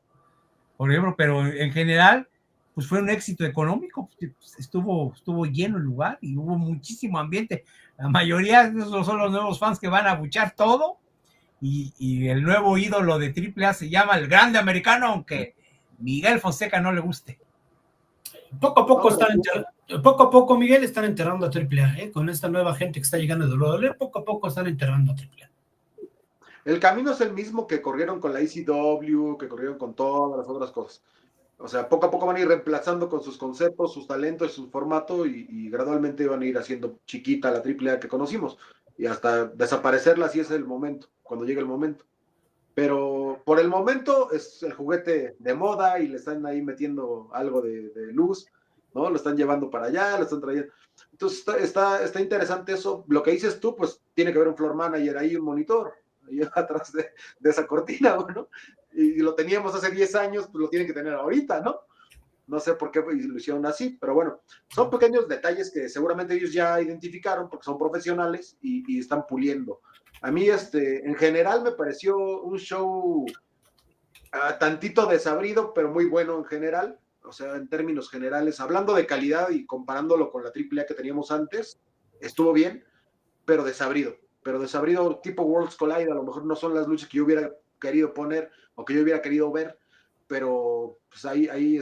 por ejemplo, pero en general, pues fue un éxito económico, pues, estuvo lleno el lugar y hubo muchísimo ambiente, la mayoría de esos son los nuevos fans que van a buchar todo y el nuevo ídolo de AAA se llama el Grande Americano, aunque Miguel Fonseca no le guste. Poco a poco, Miguel, están enterrando a AAA, con esta nueva gente que está llegando de WWE, poco a poco están enterrando a AAA. El camino es el mismo que corrieron con la ECW, que corrieron con todas las otras cosas. O sea, poco a poco van a ir reemplazando con sus conceptos, sus talentos, su formato y gradualmente van a ir haciendo chiquita la AAA que conocimos y hasta desaparecerla si es el momento, cuando llegue el momento. Pero por el momento es el juguete de moda y le están ahí metiendo algo de luz, ¿no? Lo están llevando para allá, lo están trayendo. Entonces está interesante eso. Lo que dices tú, pues tiene que haber un floor manager ahí, un monitor, ahí atrás de esa cortina, ¿no? Y lo teníamos hace 10 años, pues lo tienen que tener ahorita, ¿no? No sé por qué lo hicieron así, pero bueno, son pequeños detalles que seguramente ellos ya identificaron porque son profesionales y están puliendo. A mí, en general, me pareció un show tantito desabrido, pero muy bueno en general. O sea, en términos generales, hablando de calidad y comparándolo con la AAA que teníamos antes, estuvo bien, pero desabrido. Pero desabrido tipo Worlds Collide, a lo mejor no son las luchas que yo hubiera querido poner o que yo hubiera querido ver, pero pues ahí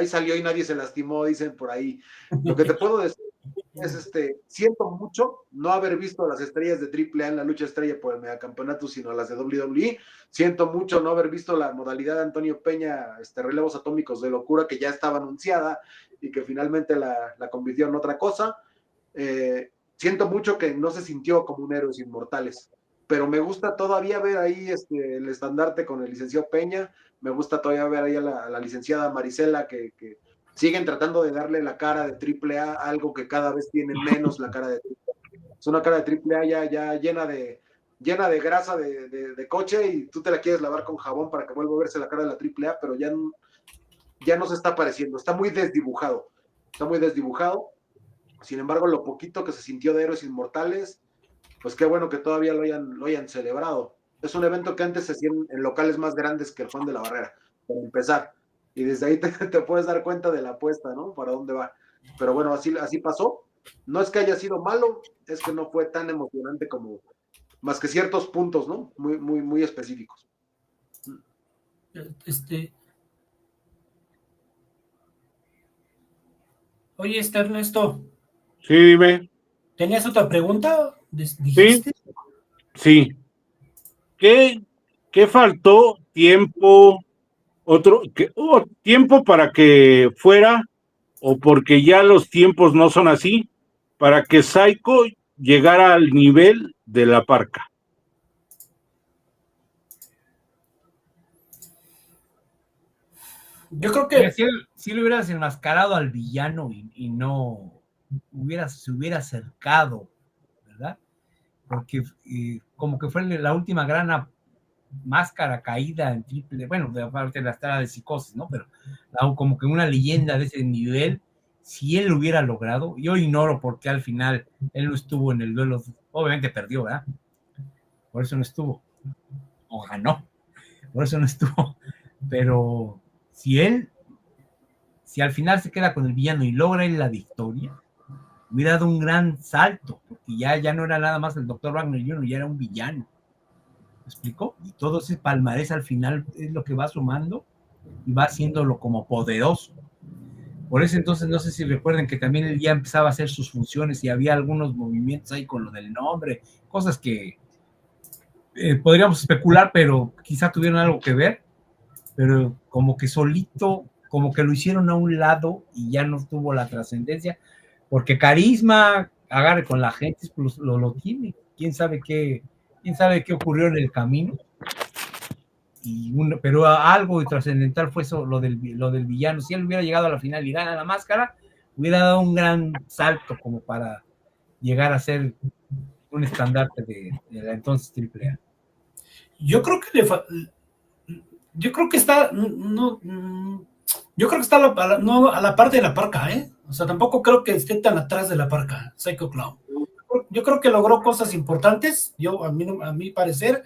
salió y nadie se lastimó, dicen por ahí. Lo que te puedo decir es, siento mucho no haber visto a las estrellas de AAA en la lucha estrella por el megacampeonato, sino a las de WWE. Siento mucho no haber visto la modalidad de Antonio Peña, relevos atómicos de locura, que ya estaba anunciada y que finalmente la convirtió en otra cosa. Siento mucho que no se sintió como un Héroes Inmortales, pero me gusta todavía ver ahí el estandarte con el licenciado Peña, me gusta todavía ver ahí a la licenciada Marisela, que siguen tratando de darle la cara de AAA, algo que cada vez tiene menos la cara de AAA. Es una cara de AAA ya llena de grasa de coche y tú te la quieres lavar con jabón para que vuelva a verse la cara de la AAA, pero ya no se está pareciendo, está muy desdibujado. Sin embargo, lo poquito que se sintió de Héroes Inmortales, pues qué bueno que todavía lo hayan celebrado. Es un evento que antes se hacía en locales más grandes que el Juan de la Barrera, para empezar. Y desde ahí te puedes dar cuenta de la apuesta, ¿no? Para dónde va. Pero bueno, así pasó. No es que haya sido malo, es que no fue tan emocionante como más que ciertos puntos, ¿no? Muy, muy, muy específicos. Oye, Ernesto. Sí, dime. ¿Tenías otra pregunta? ¿Dijiste? Sí. ¿Qué faltó? Tiempo, tiempo para que fuera, o porque ya los tiempos no son así, para que Psycho llegara al nivel de la Parca. Yo creo que si le hubieras enmascarado al villano y no se hubiera acercado, ¿verdad? Porque como que fue la última gran máscara caída en triple, bueno, de aparte de la estrella de Psicosis, ¿no? Pero como que una leyenda de ese nivel, si él lo hubiera logrado, yo ignoro por qué al final él no estuvo en el duelo, obviamente perdió, ¿verdad? Por eso no estuvo, o ganó, por eso no estuvo, pero si al final se queda con el villano y logra él la victoria, hubiera dado un gran salto, porque ya no era nada más el Dr. Wagner Jr., ya era un villano. ¿Me explico? Y todo ese palmarés al final es lo que va sumando y va haciéndolo como poderoso. Por eso entonces, no sé si recuerden que también él ya empezaba a hacer sus funciones y había algunos movimientos ahí con lo del nombre, cosas que podríamos especular, pero quizá tuvieron algo que ver, pero como que solito como que lo hicieron a un lado y ya no tuvo la trascendencia, porque carisma, agarre con la gente, pues lo tiene. ¿Quién sabe qué ocurrió en el camino? Pero algo trascendental fue eso, lo del villano. Si él hubiera llegado a la final y gana la máscara, hubiera dado un gran salto como para llegar a ser un estandarte de la entonces AAA. Yo creo que está a la par de la Parca, o sea, tampoco creo que esté tan atrás de la Parca, Psycho Clown. Yo creo que logró cosas importantes, a mi parecer,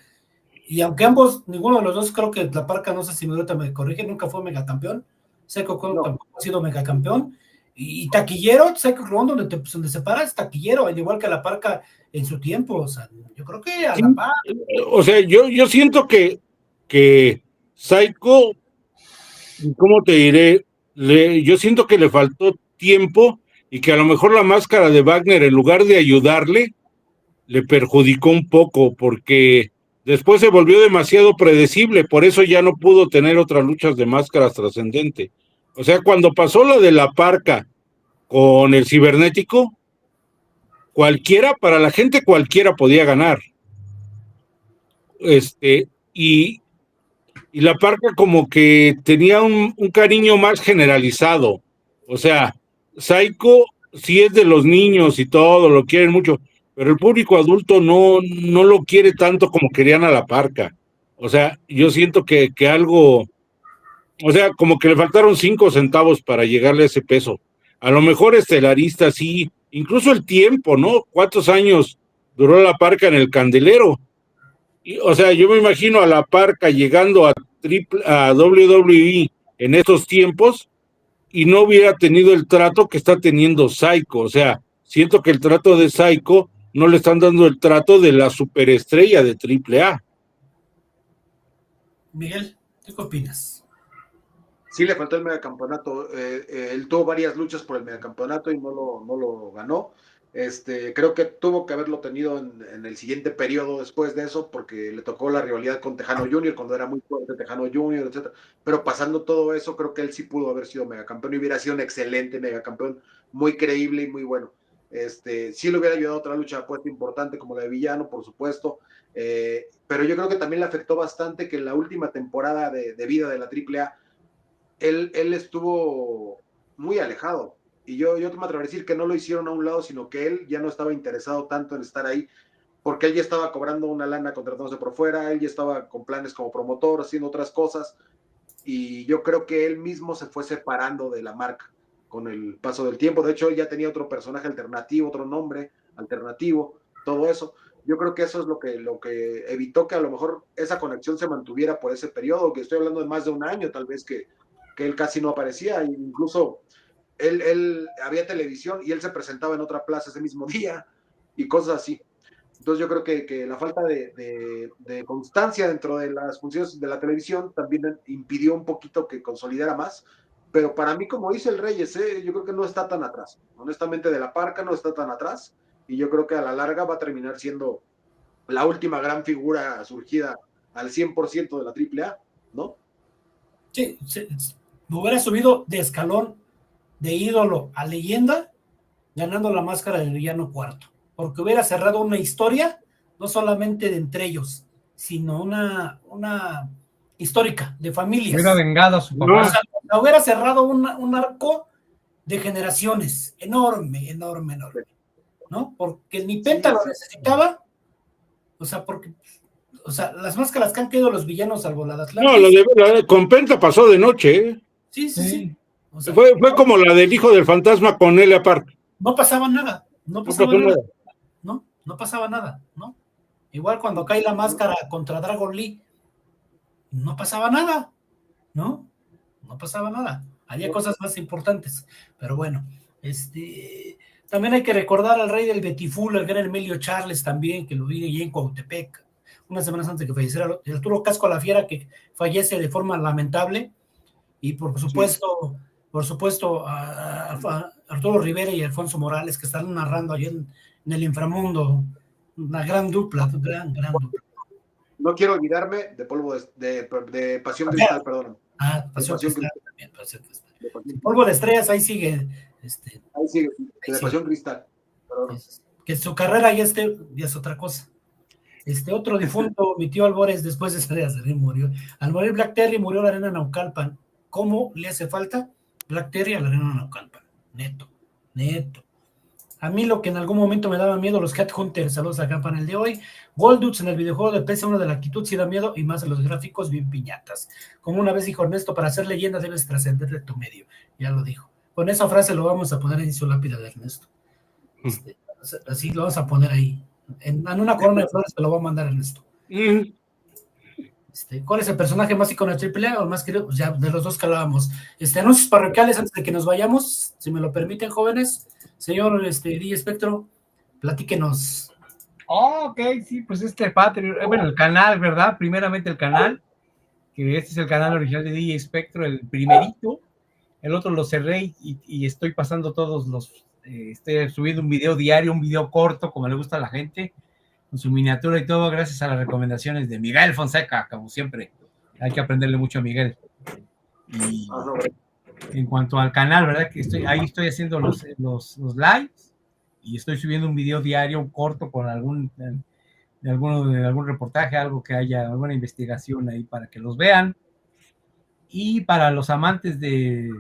y aunque ninguno de los dos, creo que la Parca, no sé si ahorita me corrige, nunca fue megacampeón. Psycho Clown tampoco ha sido megacampeón. Y taquillero, Psycho Clown, donde se para es taquillero, al igual que la Parca en su tiempo. O sea, yo creo que a la par. O sea, yo siento que Psycho, ¿cómo te diré? Yo siento que le faltó tiempo y que a lo mejor la máscara de Wagner, en lugar de ayudarle, le perjudicó un poco, porque después se volvió demasiado predecible, por eso ya no pudo tener otras luchas de máscaras trascendente. O sea, cuando pasó lo de la Parca con el cibernético, para la gente cualquiera podía ganar. Y la Parca como que tenía un cariño más generalizado. O sea, Psycho sí es de los niños y todo, lo quieren mucho, pero el público adulto no lo quiere tanto como querían a la Parca. O sea, yo siento que algo, o sea, como que le faltaron 5 centavos para llegarle a ese peso. A lo mejor estelarista sí, incluso el tiempo, ¿no? ¿Cuántos años duró la Parca en el Candelero? O sea, yo me imagino a la Parca llegando a WWE en estos tiempos y no hubiera tenido el trato que está teniendo Psycho. O sea, siento que el trato de Psycho no le están dando el trato de la superestrella de AAA. Miguel, ¿qué opinas? Sí, le faltó el megacampeonato. Él tuvo varias luchas por el megacampeonato y no lo ganó. Creo que tuvo que haberlo tenido en el siguiente periodo después de eso, porque le tocó la rivalidad con Tejano Jr., cuando era muy fuerte Tejano Jr., etc. Pero pasando todo eso, creo que él sí pudo haber sido megacampeón y hubiera sido un excelente megacampeón, muy creíble y muy bueno. Sí le hubiera ayudado a otra lucha apuesta importante como la de Villano, por supuesto, pero yo creo que también le afectó bastante que en la última temporada de vida de la AAA él estuvo muy alejado. Y yo me atrevería a decir que no lo hicieron a un lado, sino que él ya no estaba interesado tanto en estar ahí, porque él ya estaba cobrando una lana contratándose por fuera, él ya estaba con planes como promotor, haciendo otras cosas, y yo creo que él mismo se fue separando de la marca con el paso del tiempo. De hecho, él ya tenía otro personaje alternativo, otro nombre alternativo, todo eso. Yo creo que eso es lo que evitó que a lo mejor esa conexión se mantuviera por ese periodo, que estoy hablando de más de un año, tal vez que él casi no aparecía, incluso él había televisión y él se presentaba en otra plaza ese mismo día y cosas así. Entonces yo creo que la falta de constancia dentro de las funciones de la televisión también impidió un poquito que consolidara más, pero para mí, como dice el Reyes, yo creo que no está tan atrás. Honestamente, de la Parca no está tan atrás, y yo creo que a la larga va a terminar siendo la última gran figura surgida al 100% de la AAA, ¿no? Sí, me hubiera subido de escalón, de ídolo a leyenda, ganando la máscara del villano cuarto, porque hubiera cerrado una historia, no solamente de entre ellos, sino una histórica, de familias. Hubiera vengado a su papá. O sea, hubiera cerrado un arco de generaciones, enorme, ¿no? Porque ni Penta lo necesitaba, o sea, las máscaras que han caído los villanos al volada. No, con Penta pasó de noche, ¿eh? Sí. O sea, fue como la del hijo del fantasma con Elia Park. No pasaba nada, no pasaba nada, ¿no? Igual cuando cae la máscara contra Dragon Lee, no pasaba nada, ¿no? No pasaba nada. Había cosas más importantes, pero bueno, también hay que recordar al rey del Betiful, el gran Emilio Charles también, que lo vi allí en Cuautepec, unas semanas antes de que falleciera, el Arturo Casco la Fiera, que fallece de forma lamentable, y por supuesto a Arturo Rivera y Alfonso Morales, que están narrando allí en el inframundo, una gran dupla, gran dupla. No quiero olvidarme de Polvo de Pasión Cristal, perdón. Pasión Pasión Cristal también, Pasión Cristal. de Pasión, Polvo de Estrellas, ahí sigue. ahí sigue, de sí. Pasión Cristal. Pero no. Que su carrera ya es otra cosa. Otro difunto, mi tío Albores, después de Estrellas de Ring murió. Al morir Black Terry, murió en la arena Naucalpan. ¿Cómo le hace falta Black Terry a la arena Naucalpan? Neto. A mí lo que en algún momento me daba miedo, los Headhunters, saludos acá para el de hoy. Golduts en el videojuego de PS1 de la actitud sí da miedo, y más en los gráficos bien piñatas. Como una vez dijo Ernesto, para ser leyenda debes trascender de tu medio. Ya lo dijo. Con esa frase lo vamos a poner en su lápida de Ernesto. Así lo vamos a poner ahí. En una corona de flores te lo voy a mandar, Ernesto. ¿Cuál es el personaje más ícono de AAA o el más querido? Pues ya de los dos que hablábamos. Anuncios parroquiales antes de que nos vayamos, si me lo permiten, jóvenes. Señor DJ Espectro, platíquenos. Ok, sí, pues Patreon, bueno, el canal, ¿verdad? Primeramente el canal, que este es el canal original de DJ Espectro, el primerito. El otro lo cerré y estoy pasando todos los, estoy subiendo un video diario, un video corto, como le gusta a la gente, con su miniatura y todo, gracias a las recomendaciones de Miguel Fonseca, como siempre. Hay que aprenderle mucho a Miguel. Y en cuanto al canal, ¿verdad? Que ahí estoy haciendo los lives y estoy subiendo un video diario, un corto, con algún reportaje, algo que haya, alguna investigación ahí para que los vean. Y para los amantes de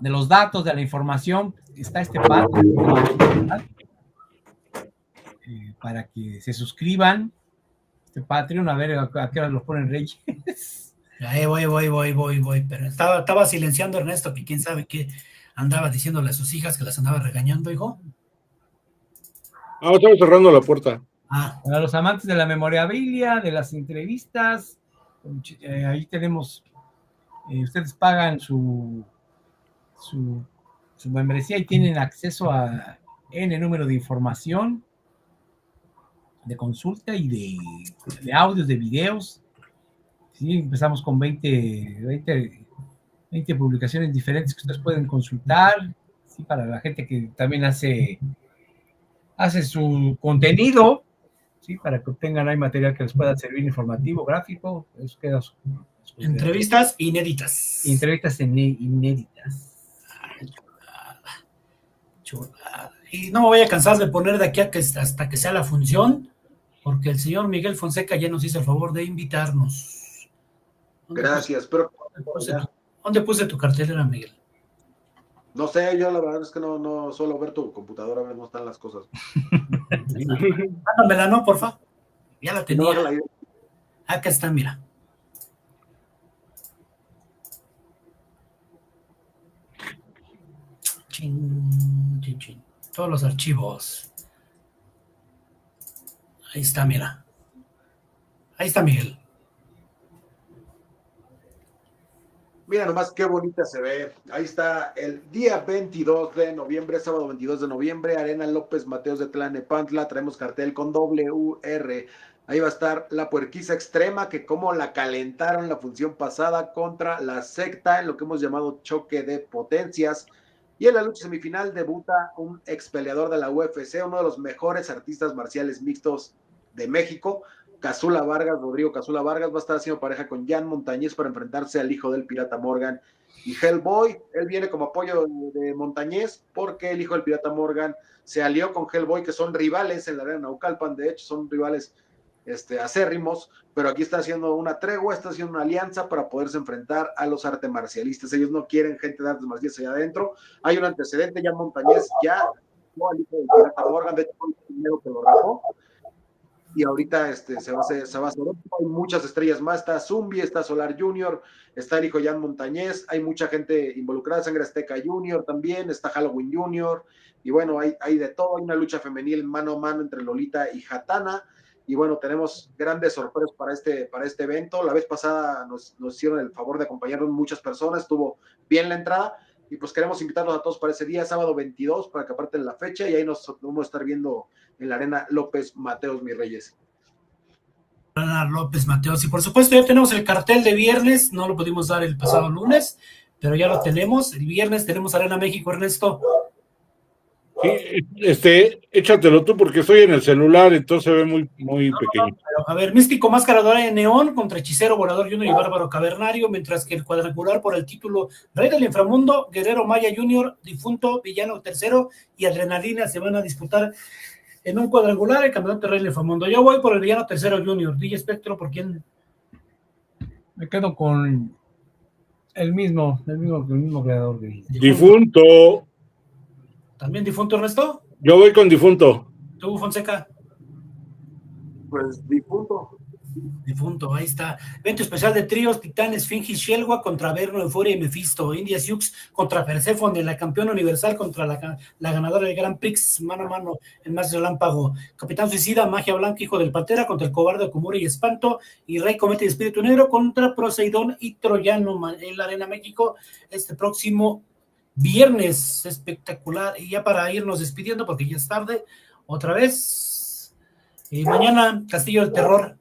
los datos, de la información, está Patreon, para que se suscriban. Patreon, a ver a qué hora lo ponen Reyes. Voy, pero estaba silenciando a Ernesto, que quién sabe qué andaba diciéndole a sus hijas, que las andaba regañando, hijo. Estamos cerrando la puerta. Para los amantes de la memorabilia, de las entrevistas, ahí tenemos, ustedes pagan su membresía y tienen acceso a N número de información, de consulta y de audios, de videos. Sí, empezamos con 20 publicaciones diferentes que ustedes pueden consultar, ¿sí? Para la gente que también hace su contenido, ¿sí? Para que obtengan ahí material que les pueda servir, informativo, gráfico. Eso queda entrevistas inéditas. Entrevistas inéditas. Chulada. Y no me voy a cansar de poner de aquí hasta que sea la función, porque el señor Miguel Fonseca ya nos hizo el favor de invitarnos. Gracias, pero ¿Dónde puse tu cartelera, Miguel? no sé, yo la verdad es que no suelo ver tu computadora, a ver cómo están las cosas. Mándamela, ¿no, porfa? Ya la tenía. No, Acá está, mira. Chin. Todos los archivos. Ahí está, mira. Ahí está, Miguel. Mira nomás qué bonita se ve. Ahí está el día 22 de noviembre, sábado 22 de noviembre, Arena López Mateos de Tlalnepantla. Traemos cartel con WR. Ahí va a estar la Puerquiza Extrema, que como la calentaron la función pasada contra la secta en lo que hemos llamado choque de potencias. Y en la lucha semifinal debuta un ex peleador de la UFC, uno de los mejores artistas marciales mixtos de México, Casula Vargas. Rodrigo Casula Vargas va a estar haciendo pareja con Jan Montañez para enfrentarse al hijo del Pirata Morgan y Hellboy. Él viene como apoyo de Montañez porque el hijo del Pirata Morgan se alió con Hellboy, que son rivales en la arena Naucalpan. De hecho son rivales acérrimos, pero aquí está haciendo una tregua, está haciendo una alianza para poderse enfrentar a los artes marcialistas. Ellos no quieren gente de artes marciales allá adentro. Hay un antecedente, Jan Montañez ya no al hijo del Pirata Morgan, de hecho fue el primero que lo rajó. Y ahorita se va a hacer. Hay muchas estrellas más, está Zumbi, está Solar Junior, está el hijo Jan Montañez, hay mucha gente involucrada, Sangre Azteca Junior también, está Halloween Junior, y bueno, hay de todo. Hay una lucha femenil mano a mano entre Lolita y Hatana, y bueno, tenemos grandes sorpresas para este evento. La vez pasada nos hicieron el favor de acompañarnos muchas personas, estuvo bien la entrada, y pues queremos invitarlos a todos para ese día, sábado 22, para que aparten la fecha, y ahí nos vamos a estar viendo en la arena López Mateos, mis reyes. López Mateos, y por supuesto ya tenemos el cartel de viernes, no lo pudimos dar el pasado lunes, pero ya lo tenemos. El viernes tenemos Arena México, Ernesto. Sí, échatelo tú porque estoy en el celular, entonces se ve muy, muy pequeño. Pero, a ver, Místico Máscara Dorada de Neón contra Hechicero Volador Junior y Bárbaro Cavernario, mientras que el cuadrangular por el título Rey del Inframundo, Guerrero Maya Junior, Difunto Villano Tercero y Adrenalina se van a disputar en un cuadrangular el campeonato Rey del Inframundo. Yo voy por el Villano Tercero Junior. DJ Espectro, ¿por quién? Me quedo con el mismo creador de Difunto. ¿También Difunto, Ernesto? Yo voy con Difunto. ¿Tú, Fonseca? Pues Difunto. Difunto, ahí está. Evento especial de tríos, Titanes, Fingi, Shelwa contra Verno, Euforia y Mephisto. India Sioux contra Persephone, la campeona universal contra la ganadora del Grand Prix, mano a mano, el más relámpago. Capitán Suicida, Magia Blanca, Hijo del Pantera contra el Cobarde, Okumura y Espanto. Y Rey Cometa y Espíritu Negro contra Poseidón y Troyano en la Arena México este próximo viernes. Espectacular. Y ya para irnos despidiendo, porque ya es tarde, otra vez. Y mañana, Castillo del Terror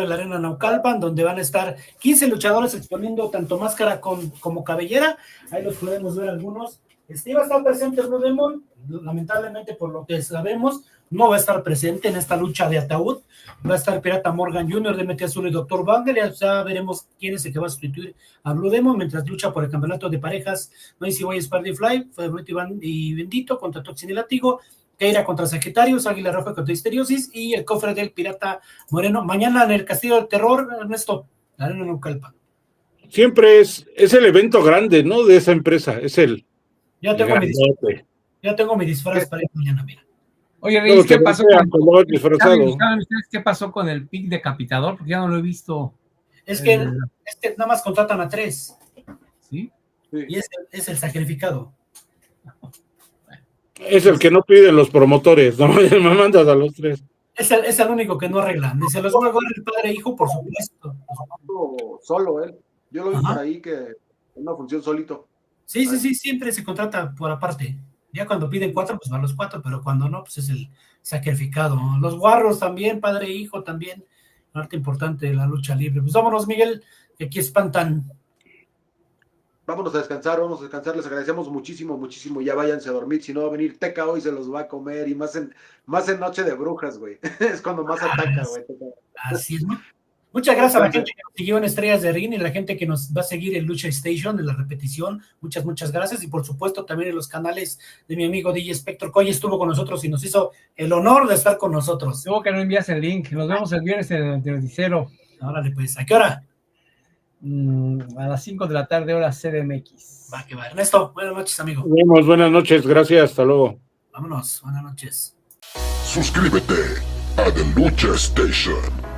en la Arena Naucalpan, donde van a estar 15 luchadores exponiendo tanto máscara como cabellera. Ahí los podemos ver algunos. Va a estar presente Blue Demon, lamentablemente por lo que sabemos, no va a estar presente en esta lucha de ataúd. Va a estar Pirata Morgan Jr., DMT Azul y Dr. Banger. Ya veremos quién es el que va a sustituir a Blue Demon mientras lucha por el campeonato de parejas. Noisy Boy, Spardy Fly, Favorito y Bendito contra Toxin y Látigo. Keira contra Sagitarios, Águila Roja contra Histeriosis y el cofre del Pirata Moreno. Mañana en el Castillo del Terror, Ernesto, la Arena Naucalpan. Siempre es el evento grande, ¿no? De esa empresa, es el. Ya tengo mi disfraz para ir mañana, mira. Oye, Reyes, ¿qué pasó qué pasó con el pick decapitador? Porque ya no lo he visto. Es que nada más contratan a 3. ¿Sí? Y es el sacrificado. Es el que no piden los promotores, no me mandas a los 3. Es el único que no arregla. Se los va a guardar el padre e hijo, por supuesto. Solo él. Yo lo vi por ahí que en una función solito. Sí, siempre se contrata por aparte. Ya cuando piden 4, pues van los 4, pero cuando no, pues es el sacrificado. Los guarros también, padre e hijo también. Parte importante de la lucha libre. Pues vámonos, Miguel, que aquí espantan. Vámonos a descansar. Les agradecemos muchísimo. Ya váyanse a dormir, si no va a venir Teca hoy, se los va a comer, y más en Noche de Brujas, güey. Es cuando más ataca, güey. Así es. Muchas gracias a la gente que nos siguió en Estrellas de Ring y la gente que nos va a seguir en Lucha Station, en la repetición. Muchas gracias. Y por supuesto también en los canales de mi amigo DJ Spector, que hoy estuvo con nosotros y nos hizo el honor de estar con nosotros. Luego que no envías el link. Nos vemos el viernes en el noticiero. Órale, pues, ¿a qué hora? A las 5 de la tarde, hora CDMX. Va, que va. Ernesto, buenas noches, amigo. Buenas noches, gracias, hasta luego. Vámonos, buenas noches. Suscríbete a The Lucha Station.